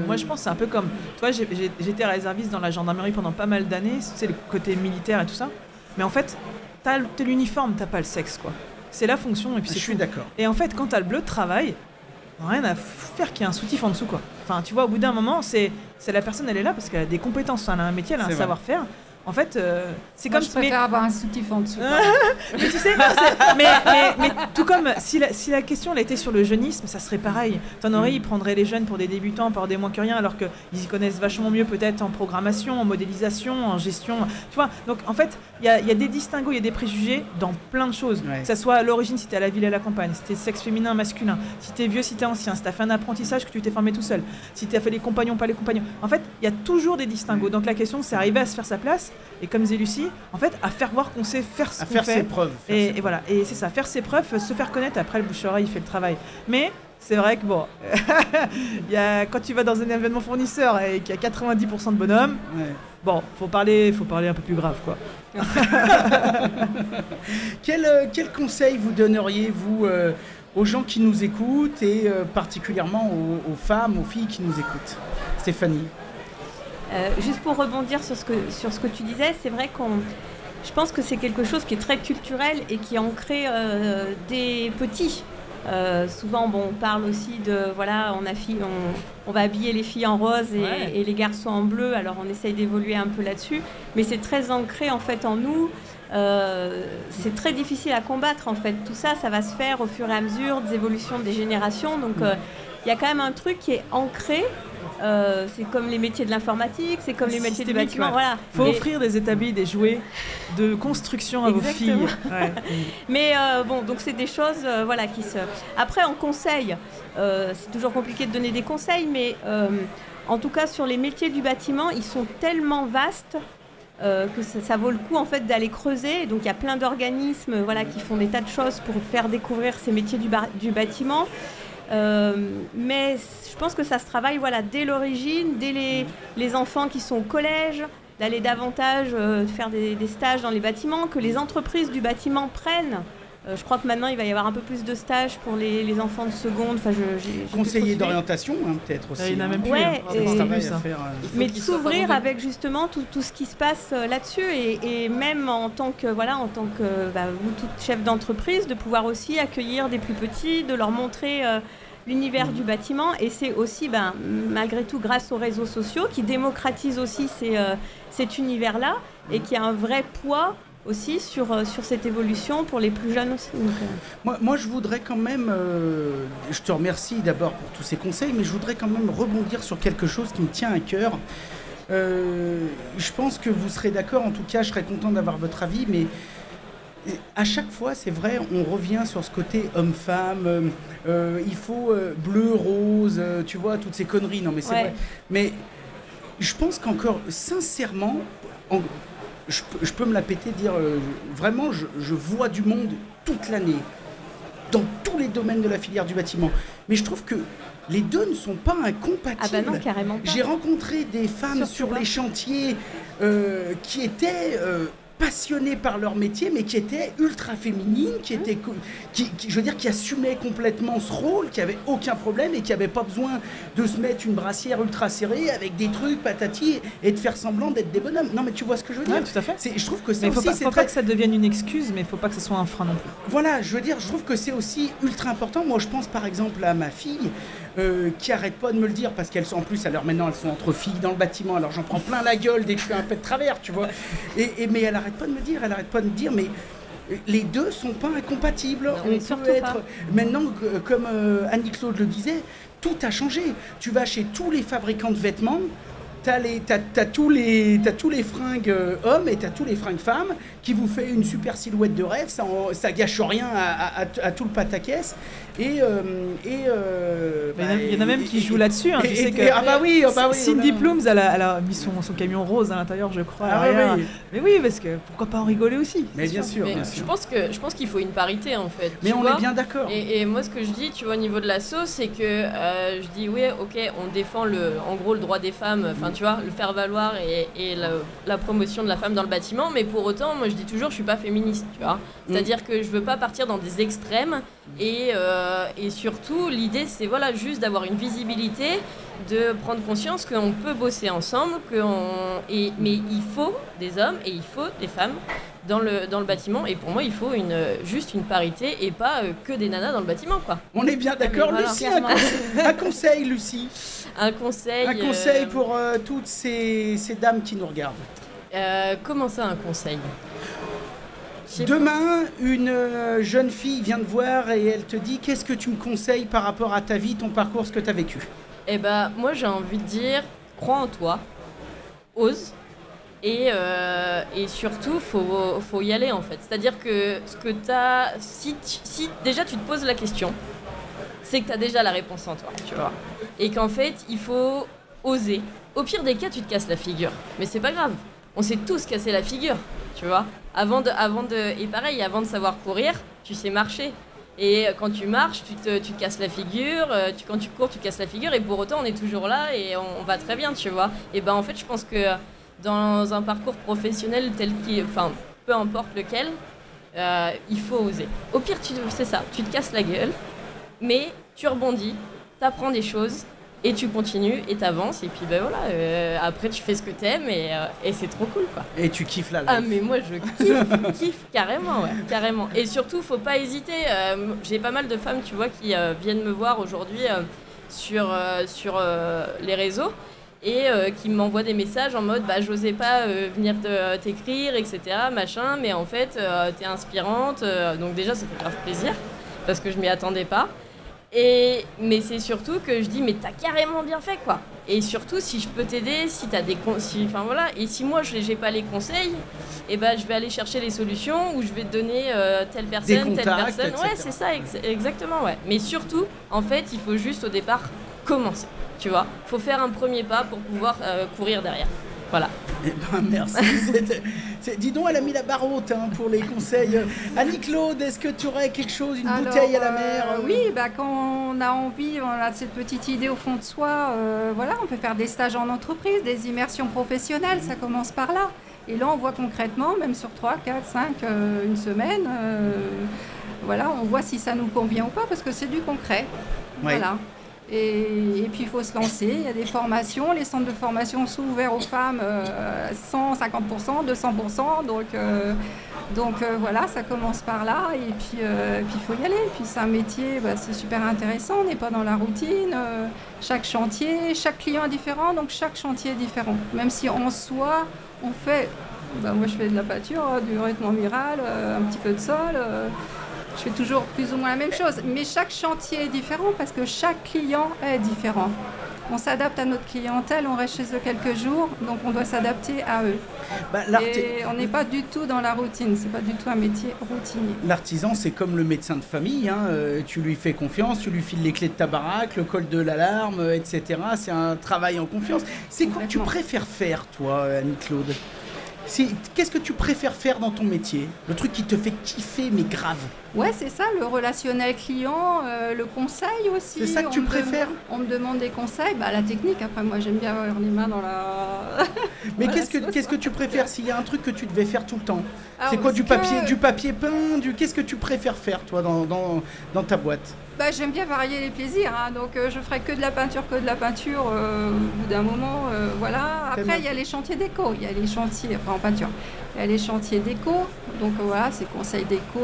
Moi, je pense que c'est un peu comme... Toi, j'étais réserviste dans la gendarmerie pendant pas mal d'années, c'est le côté militaire et tout ça. Mais en fait, t'as l'uniforme, t'as pas le sexe, quoi. C'est la fonction et puis c'est tout. Je suis d'accord. Et en fait, quand t'as le bleu de travail... rien à faire qu'il y ait un soutif en dessous, quoi. Enfin, tu vois, au bout d'un moment, c'est la personne, elle est là parce qu'elle a des compétences, elle a un métier, elle a un savoir-faire. En fait, c'est moi, comme... je préfère avoir un soutif en dessous. Mais tu sais, mais tout comme si la question elle était sur le jeunisme, ça serait pareil. Ils prendraient les jeunes pour des débutants, pour des moins que rien, alors qu'ils y connaissent vachement mieux peut-être en programmation, en modélisation, en gestion. Tu vois, donc en fait, il y a des distinguos, il y a des préjugés dans plein de choses. Ouais. Que ça soit à l'origine, si t'es à la ville et à la campagne, si t'es sexe féminin, masculin, si t'es vieux, si t'es ancien, si t'as fait un apprentissage, que tu t'es formé tout seul, si t'as fait les compagnons, pas les compagnons. En fait, il y a toujours des distinguos. Donc la question, c'est arriver à se faire sa place. Et comme disait Lucie, en fait, à faire voir qu'on sait faire ce qu'on fait. À faire ses preuves. Et voilà, et c'est ça, faire ses preuves, se faire connaître, après le bouche-oreille, il fait le travail. Mais c'est vrai que bon, quand tu vas dans un événement fournisseur et qu'il y a 90% de bonhommes, bon, faut parler un peu plus grave, quoi. Quel conseil vous donneriez, vous, aux gens qui nous écoutent et particulièrement aux femmes, aux filles qui nous écoutent? Stéphanie? Juste pour rebondir sur ce que tu disais, c'est vrai je pense que c'est quelque chose qui est très culturel et qui est ancré des petits. Souvent, on parle aussi de, voilà, on va habiller les filles en rose et les garçons en bleu, alors on essaye d'évoluer un peu là-dessus, mais c'est très ancré en fait en nous. C'est très difficile à combattre en fait. Tout ça, ça va se faire au fur et à mesure des évolutions des générations, donc il y a quand même un truc qui est ancré. C'est comme les métiers de l'informatique, c'est comme les métiers du bâtiment. Voilà. Faut offrir des établis, des jouets de construction à vos filles. Ouais. Mais donc c'est des choses qui se... Après, en conseil, c'est toujours compliqué de donner des conseils, mais en tout cas sur les métiers du bâtiment, ils sont tellement vastes que ça vaut le coup en fait d'aller creuser. Donc il y a plein d'organismes qui font des tas de choses pour faire découvrir ces métiers du bâtiment. Mais je pense que ça se travaille dès l'origine, dès les enfants qui sont au collège, d'aller davantage faire des stages dans les bâtiments, que les entreprises du bâtiment prennent. Je crois que maintenant il va y avoir un peu plus de stages pour les enfants de seconde. Conseiller d'orientation peut-être aussi. Il y en a même plus. Mais de s'ouvrir avec justement tout ce qui se passe là-dessus et même en tant que vous toute chef d'entreprise, de pouvoir aussi accueillir des plus petits, de leur montrer l'univers du bâtiment. Et c'est aussi malgré tout grâce aux réseaux sociaux qui démocratisent aussi cet univers-là et qui a un vrai poids aussi sur cette évolution pour les plus jeunes aussi. Donc, moi, je voudrais quand même, je te remercie d'abord pour tous ces conseils, mais je voudrais quand même rebondir sur quelque chose qui me tient à cœur. Je pense que vous serez d'accord, en tout cas, je serais content d'avoir votre avis, mais à chaque fois, c'est vrai, on revient sur ce côté homme-femme, il faut bleu, rose, tu vois, toutes ces conneries. Non, mais c'est vrai. Mais je pense qu'encore, sincèrement, je peux me la péter, dire vraiment, je vois du monde toute l'année, dans tous les domaines de la filière du bâtiment. Mais je trouve que les deux ne sont pas incompatibles. Ah bah non, carrément pas. J'ai rencontré des femmes sur les chantiers qui étaient passionnées par leur métier, mais qui étaient ultra féminines, qui assumaient complètement ce rôle, qui n'avaient aucun problème et qui n'avaient pas besoin de se mettre une brassière ultra serrée avec des trucs patati et de faire semblant d'être des bonhommes. Non, mais tu vois ce que je veux dire? Tout à fait. Je trouve que ça aussi, faut pas que ça devienne une excuse, mais il ne faut pas que ce soit un frein non plus. Voilà, je veux dire, je trouve que c'est aussi ultra important. Moi, je pense par exemple à ma fille. qui arrêtent pas de me le dire parce qu'elles sont en plus, alors maintenant elles sont entre filles dans le bâtiment, alors j'en prends plein la gueule dès que je fais un peu de travers, tu vois. Mais elle arrête pas de me dire, mais les deux sont pas incompatibles. Non, on peut être maintenant, comme Annie-Claude le disait, tout a changé. Tu vas chez tous les fabricants de vêtements. T'as tous les fringues hommes et t'as tous les fringues femmes qui vous fait une super silhouette de rêve, ça gâche rien à tout le pataquès. Il y en a même qui jouent là-dessus. Hein, tu sais que Cindy Plumes, elle a mis son camion rose à l'intérieur, je crois. Oui. Mais oui, parce que pourquoi pas en rigoler aussi. Mais bien sûr. Je pense qu'il faut une parité en fait. Mais on est bien d'accord. Et moi, ce que je dis, tu vois, au niveau de la sauce, c'est que je dis oui, ok, on défend en gros le droit des femmes. Enfin, tu vois, le faire valoir et la promotion de la femme dans le bâtiment, mais pour autant, moi je dis toujours, je suis pas féministe, tu vois. C'est-à-dire que je veux pas partir dans des extrêmes et surtout, l'idée c'est voilà, juste d'avoir une visibilité, de prendre conscience qu'on peut bosser ensemble, mais il faut des hommes et il faut des femmes dans le bâtiment, et pour moi il faut juste une parité et pas que des nanas dans le bâtiment, quoi. On est bien d'accord. Voilà. Lucie, un conseil, Lucie. Un conseil pour toutes ces dames qui nous regardent. Comment ça, un conseil? Demain, une jeune fille vient te voir et elle te dit: qu'est-ce que tu me conseilles par rapport à ta vie, ton parcours, ce que tu as vécu? Eh ben, moi j'ai envie de dire, crois en toi, ose, et surtout faut y aller en fait. C'est-à-dire que ce que t'as, si déjà tu te poses la question, c'est que tu as déjà la réponse en toi, tu vois. Et qu'en fait, il faut oser. Au pire des cas, tu te casses la figure. Mais c'est pas grave. On s'est tous cassé la figure, tu vois. Et pareil, avant de savoir courir, tu sais marcher. Et quand tu marches, tu te casses la figure. Quand tu cours, tu casses la figure. Et pour autant, on est toujours là et on va très bien, tu vois. Et ben en fait, je pense que dans un parcours professionnel peu importe lequel, il faut oser. Au pire, c'est ça, tu te casses la gueule. Mais tu rebondis, t'apprends des choses et tu continues et t'avances et puis ben voilà, après tu fais ce que t'aimes et c'est trop cool, quoi. Et tu kiffes la life. Ah mais moi je kiffe carrément, ouais, carrément. Et surtout faut pas hésiter, j'ai pas mal de femmes, tu vois, qui viennent me voir aujourd'hui sur les réseaux et qui m'envoient des messages en mode bah j'osais pas venir t'écrire, etc., machin, mais en fait t'es inspirante, donc déjà ça fait grave plaisir parce que je m'y attendais pas. Mais c'est surtout que je dis mais t'as carrément bien fait, quoi. Et surtout si je peux t'aider, si t'as des enfin voilà, et si moi j'ai pas les conseils, et ben je vais aller chercher les solutions ou je vais te donner telle personne, etc. Ouais, c'est ça, exactement, ouais. Mais surtout, en fait, il faut juste au départ commencer, tu vois. Faut faire un premier pas pour pouvoir courir derrière. Voilà. Eh ben merci. Dis donc, elle a mis la barre haute pour les conseils. Annie-Claude, est-ce que tu aurais quelque chose, une bouteille à la mer Oui, quand on a envie, on a cette petite idée au fond de soi, voilà, on peut faire des stages en entreprise, des immersions professionnelles, ça commence par là. Et là, on voit concrètement, même sur 3, 4, 5, une semaine, voilà, on voit si ça nous convient ou pas, parce que c'est du concret. Oui. Voilà. Et puis il faut se lancer, il y a des formations, les centres de formation sont ouverts aux femmes 150%, 200%, donc voilà, ça commence par là et puis il faut y aller. Et puis c'est un métier, c'est super intéressant, on n'est pas dans la routine, chaque chantier, chaque client est différent, donc chaque chantier est différent. Même si en soi, on fait, moi je fais de la peinture, du revêtement mural, un petit peu de sol, je fais toujours plus ou moins la même chose, mais chaque chantier est différent parce que chaque client est différent. On s'adapte à notre clientèle, on reste chez eux quelques jours, donc on doit s'adapter à eux. Et on n'est pas du tout dans la routine, c'est pas du tout un métier routinier. L'artisan, c'est comme le médecin de famille, tu lui fais confiance, tu lui files les clés de ta baraque, le col de l'alarme, etc. C'est un travail en confiance. C'est quoi que tu préfères faire, toi, Annie-Claude ? Qu'est-ce que tu préfères faire dans ton métier? Le truc qui te fait kiffer, mais grave. Ouais, c'est ça, le relationnel client, le conseil aussi. C'est ça que tu préfères? On me demande des conseils, la technique, après moi j'aime bien avoir les mains dans la... Mais qu'est-ce que tu préfères s'il y a un truc que tu devais faire tout le temps? C'est quoi, du papier peint, qu'est-ce que tu préfères faire, toi, dans ta boîte? J'aime bien varier les plaisirs, donc je ferai que de la peinture au bout d'un moment, voilà. Après, il y a les chantiers déco, il y a les chantiers, en peinture, il y a les chantiers déco, donc voilà, c'est conseils déco,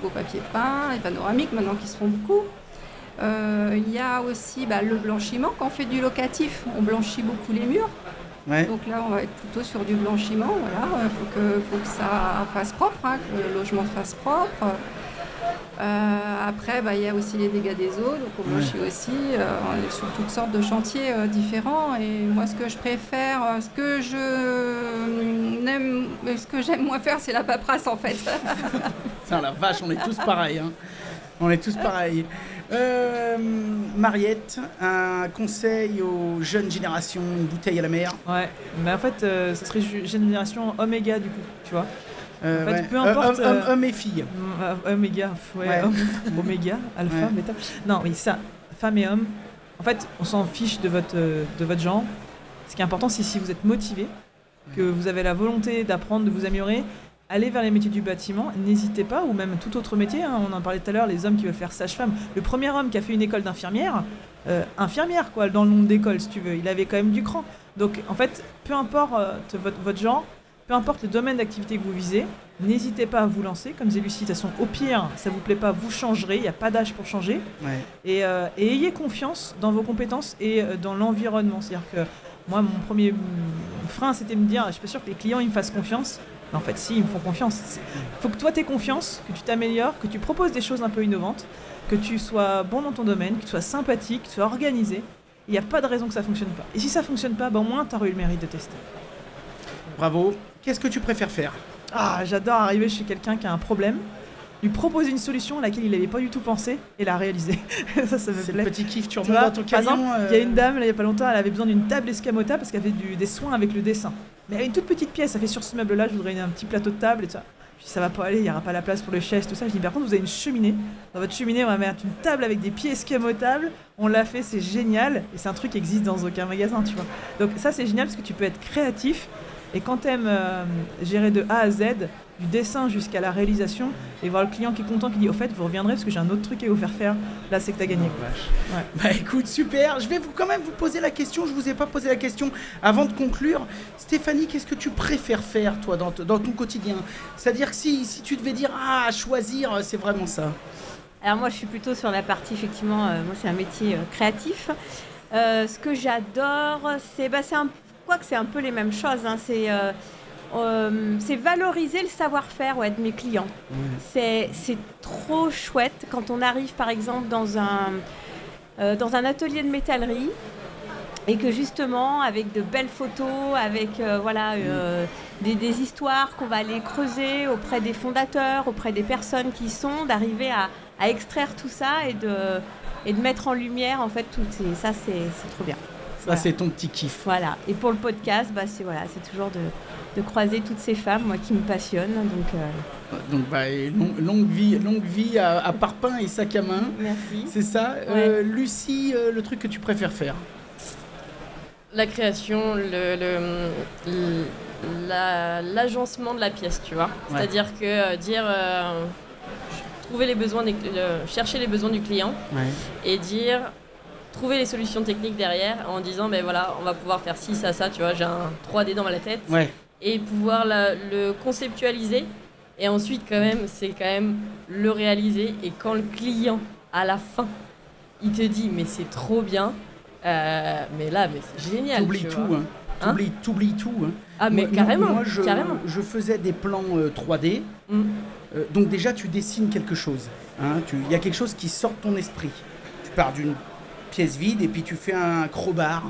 beau papier peint, les panoramiques maintenant qui se font beaucoup. Il y a aussi le blanchiment. Quand on fait du locatif, on blanchit beaucoup les murs. Ouais. Donc là, on va être plutôt sur du blanchiment. Voilà, faut que ça fasse propre, que le logement fasse propre. Après, il y a aussi les dégâts des eaux, donc on blanchit aussi. On est sur toutes sortes de chantiers différents. Et moi, ce que je préfère, ce que j'aime moins faire, c'est la paperasse en fait. Tiens, la vache, on est tous pareils. Hein. On est tous pareils. Mariette, un conseil aux jeunes générations, une bouteille à la mer. Ouais, mais en fait, ce serait génération Oméga du coup, tu vois. En fait, peu importe. Hommes et filles. Oméga, Oméga, alpha, bêta. Non, mais ça, femmes et hommes, en fait, on s'en fiche de votre genre. Ce qui est important, c'est si vous êtes motivé, que vous avez la volonté d'apprendre, de vous améliorer, allez vers les métiers du bâtiment, n'hésitez pas, ou même tout autre métier. On en parlait tout à l'heure, les hommes qui veulent faire sage-femme. Le premier homme qui a fait une école d'infirmière, infirmière quoi, dans le nom d'école si tu veux, il avait quand même du cran. Donc en fait, peu importe votre genre, peu importe le domaine d'activité que vous visez, n'hésitez pas à vous lancer. Comme disait Lucie, de toute façon, au pire, ça vous plaît pas, vous changerez, il n'y a pas d'âge pour changer. Ouais. Et ayez confiance dans vos compétences et dans l'environnement. C'est-à-dire que moi, mon premier frein, c'était de me dire, je suis pas sûre que les clients ils me fassent confiance. Mais en fait, si, ils me font confiance. Il faut que toi, tu aies confiance, que tu t'améliores, que tu proposes des choses un peu innovantes, que tu sois bon dans ton domaine, que tu sois sympathique, que tu sois organisé. Il n'y a pas de raison que ça ne fonctionne pas. Et si ça ne fonctionne pas, au moins, tu auras eu le mérite de tester. Bravo. Qu'est-ce que tu préfères faire ? J'adore arriver chez quelqu'un qui a un problème, lui proposer une solution à laquelle il n'avait pas du tout pensé et la réaliser. ça me plaît. C'est le petit kiff, tu remontes dans ton camion. Par exemple, il y a une dame, là, il n'y a pas longtemps, elle avait besoin d'une table escamotable parce qu'elle avait des soins avec le dessin. Mais elle a une toute petite pièce, elle fait sur ce meuble-là, je voudrais un petit plateau de table et tout ça. Je dis, ça va pas aller, il n'y aura pas la place pour les chaises, tout ça. Je dis, par contre, vous avez une cheminée. Dans votre cheminée, on va mettre une table avec des pieds escamotables. On l'a fait, c'est génial. Et c'est un truc qui existe dans aucun magasin, tu vois. Donc ça, c'est génial parce que tu peux être créatif. Et quand tu aimes gérer de A à Z, du dessin jusqu'à la réalisation, et voir le client qui est content, qui dit, au fait, vous reviendrez parce que j'ai un autre truc à vous faire faire, là, c'est que tu as gagné. Ouais. Écoute, super. Je vais quand même vous poser la question. Je vous ai pas posé la question avant de conclure. Stéphanie, qu'est-ce que tu préfères faire, toi, dans ton quotidien ? C'est-à-dire que si tu devais dire, choisir, c'est vraiment ça. Alors moi, je suis plutôt sur la partie, effectivement, moi, c'est un métier créatif. Ce que j'adore, c'est un peu les mêmes choses. Hein. C'est valoriser le savoir-faire de mes clients. C'est trop chouette quand on arrive, par exemple, dans un atelier de métallerie et que justement, avec de belles photos, avec des histoires qu'on va aller creuser auprès des fondateurs, auprès des personnes qui sont, d'arriver à extraire tout ça et de mettre en lumière en fait tout. Ça, c'est trop bien. Ça, c'est ton petit kiff. Voilà. Et pour le podcast, c'est toujours de croiser toutes ces femmes, moi, qui me passionnent. Donc, longue vie à parpaing et sac à main. Merci. C'est ça. Ouais. Lucie, le truc que tu préfères faire ? La création, l'agencement de la pièce, tu vois. Ouais. C'est-à-dire que trouver les besoins, chercher les besoins du client et trouver les solutions techniques derrière en disant on va pouvoir faire ci, ça, tu vois, j'ai un 3D dans la tête et pouvoir le conceptualiser et ensuite c'est quand même le réaliser et quand le client à la fin il te dit mais c'est trop bien mais c'est génial. T'oublies tout, hein. T'oublies tout. Hein. Ah mais carrément. Moi carrément. Je faisais des plans 3D donc déjà tu dessines quelque chose. Il y a quelque chose qui sort de ton esprit. Tu pars d'une pièce vide et puis tu fais un crowbar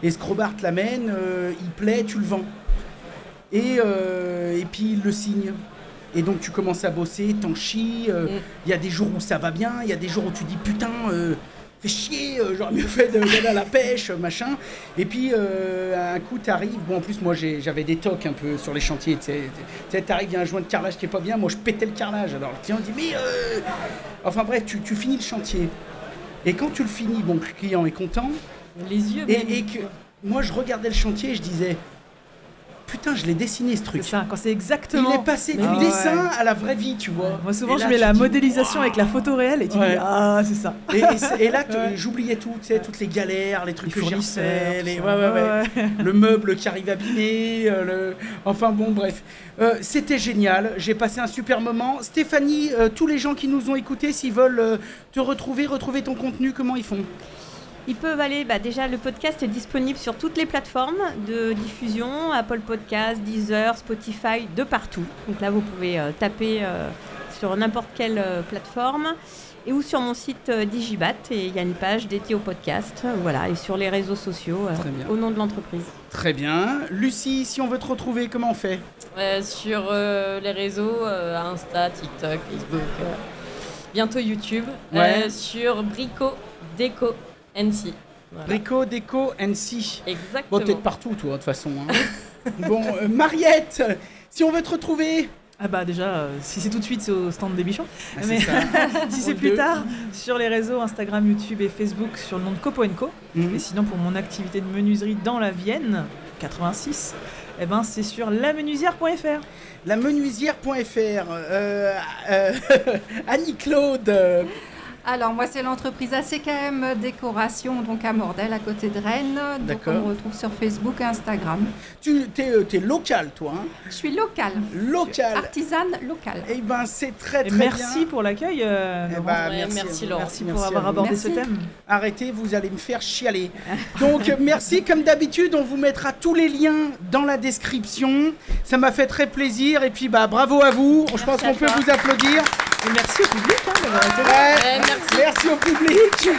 et ce crowbar te l'amène, il plaît, tu le vends et puis il le signe et donc tu commences à bosser, t'en chies, il y a des jours où ça va bien, il y a des jours où tu dis putain fais chier, j'aurais mieux fait d'aller à la pêche machin et puis un coup t'arrives, en plus moi j'avais des tocs un peu sur les chantiers, tu sais t'arrives, il y a un joint de carrelage qui est pas bien, moi je pétais le carrelage, alors le client dit mais enfin bref tu finis le chantier. Et quand tu le finis, le client est content. Les yeux. Et que moi, je regardais le chantier et je disais, putain, je l'ai dessiné ce truc. C'est ça, quand c'est exactement. Il est passé du dessin à la vraie vie, tu vois. Moi, souvent, je mets la modélisation avec la photo réelle et tu dis, ah, c'est ça. Et là, j'oubliais tout, tu sais, toutes les galères, les trucs que j'ai refait, le meuble qui arrive abîmé, enfin bon, bref. C'était génial, j'ai passé un super moment. Stéphanie, tous les gens qui nous ont écoutés, s'ils veulent te retrouver ton contenu, comment ils font ? Ils peuvent aller, déjà le podcast est disponible sur toutes les plateformes de diffusion, Apple Podcasts, Deezer, Spotify, de partout. Donc là, vous pouvez taper sur n'importe quelle plateforme ou sur mon site Digibat, et il y a une page dédiée au podcast, et sur les réseaux sociaux au nom de l'entreprise. Très bien. Lucie, si on veut te retrouver, comment on fait ? Sur les réseaux, Insta, TikTok, Facebook, bientôt YouTube, sur Brico Déco NC. Voilà. Brico Déco NC. Exactement. Bon, t'es de partout, toi, de toute façon. Hein. Bon, Mariette, si on veut te retrouver. Déjà, si c'est tout de suite, c'est au stand des Bichons. Mais si c'est plus tard, sur les réseaux Instagram, YouTube et Facebook, sur le nom de Copo & Co. Et sinon, pour mon activité de menuiserie dans la Vienne, 86, c'est sur lamenuisière.fr. Lamenuisière.fr. Annie-Claude. Alors moi c'est l'entreprise ACKM Décoration, donc à Mordel, à côté de Rennes. Donc on me retrouve sur Facebook et Instagram. T'es local, toi, hein ? Je suis locale. Artisane locale. Eh ben c'est très bien. Merci pour l'accueil. Merci Laurent. Merci pour avoir abordé ce thème. Arrêtez, vous allez me faire chialer. Donc merci, comme d'habitude, on vous mettra tous les liens dans la description. Ça m'a fait très plaisir et puis bravo à vous. Je pense qu'on peut vous applaudir. Et merci au public d'avoir été là. Merci au public.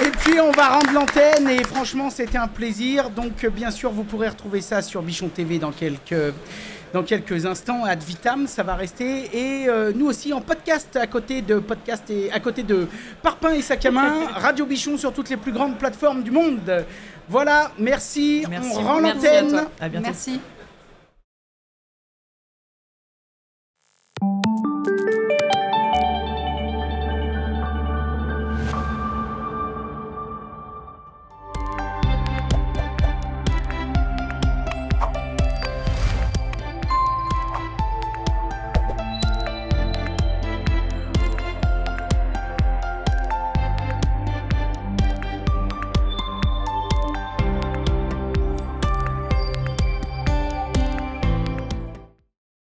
Et puis on va rendre l'antenne et franchement c'était un plaisir. Donc bien sûr vous pourrez retrouver ça sur Bichon TV dans quelques instants. Ad vitam, ça va rester. Et nous aussi en podcast à côté de Parpaing et Sac à Main, Radio Bichon sur toutes les plus grandes plateformes du monde. Voilà, merci. On rend l'antenne. À bientôt. Merci.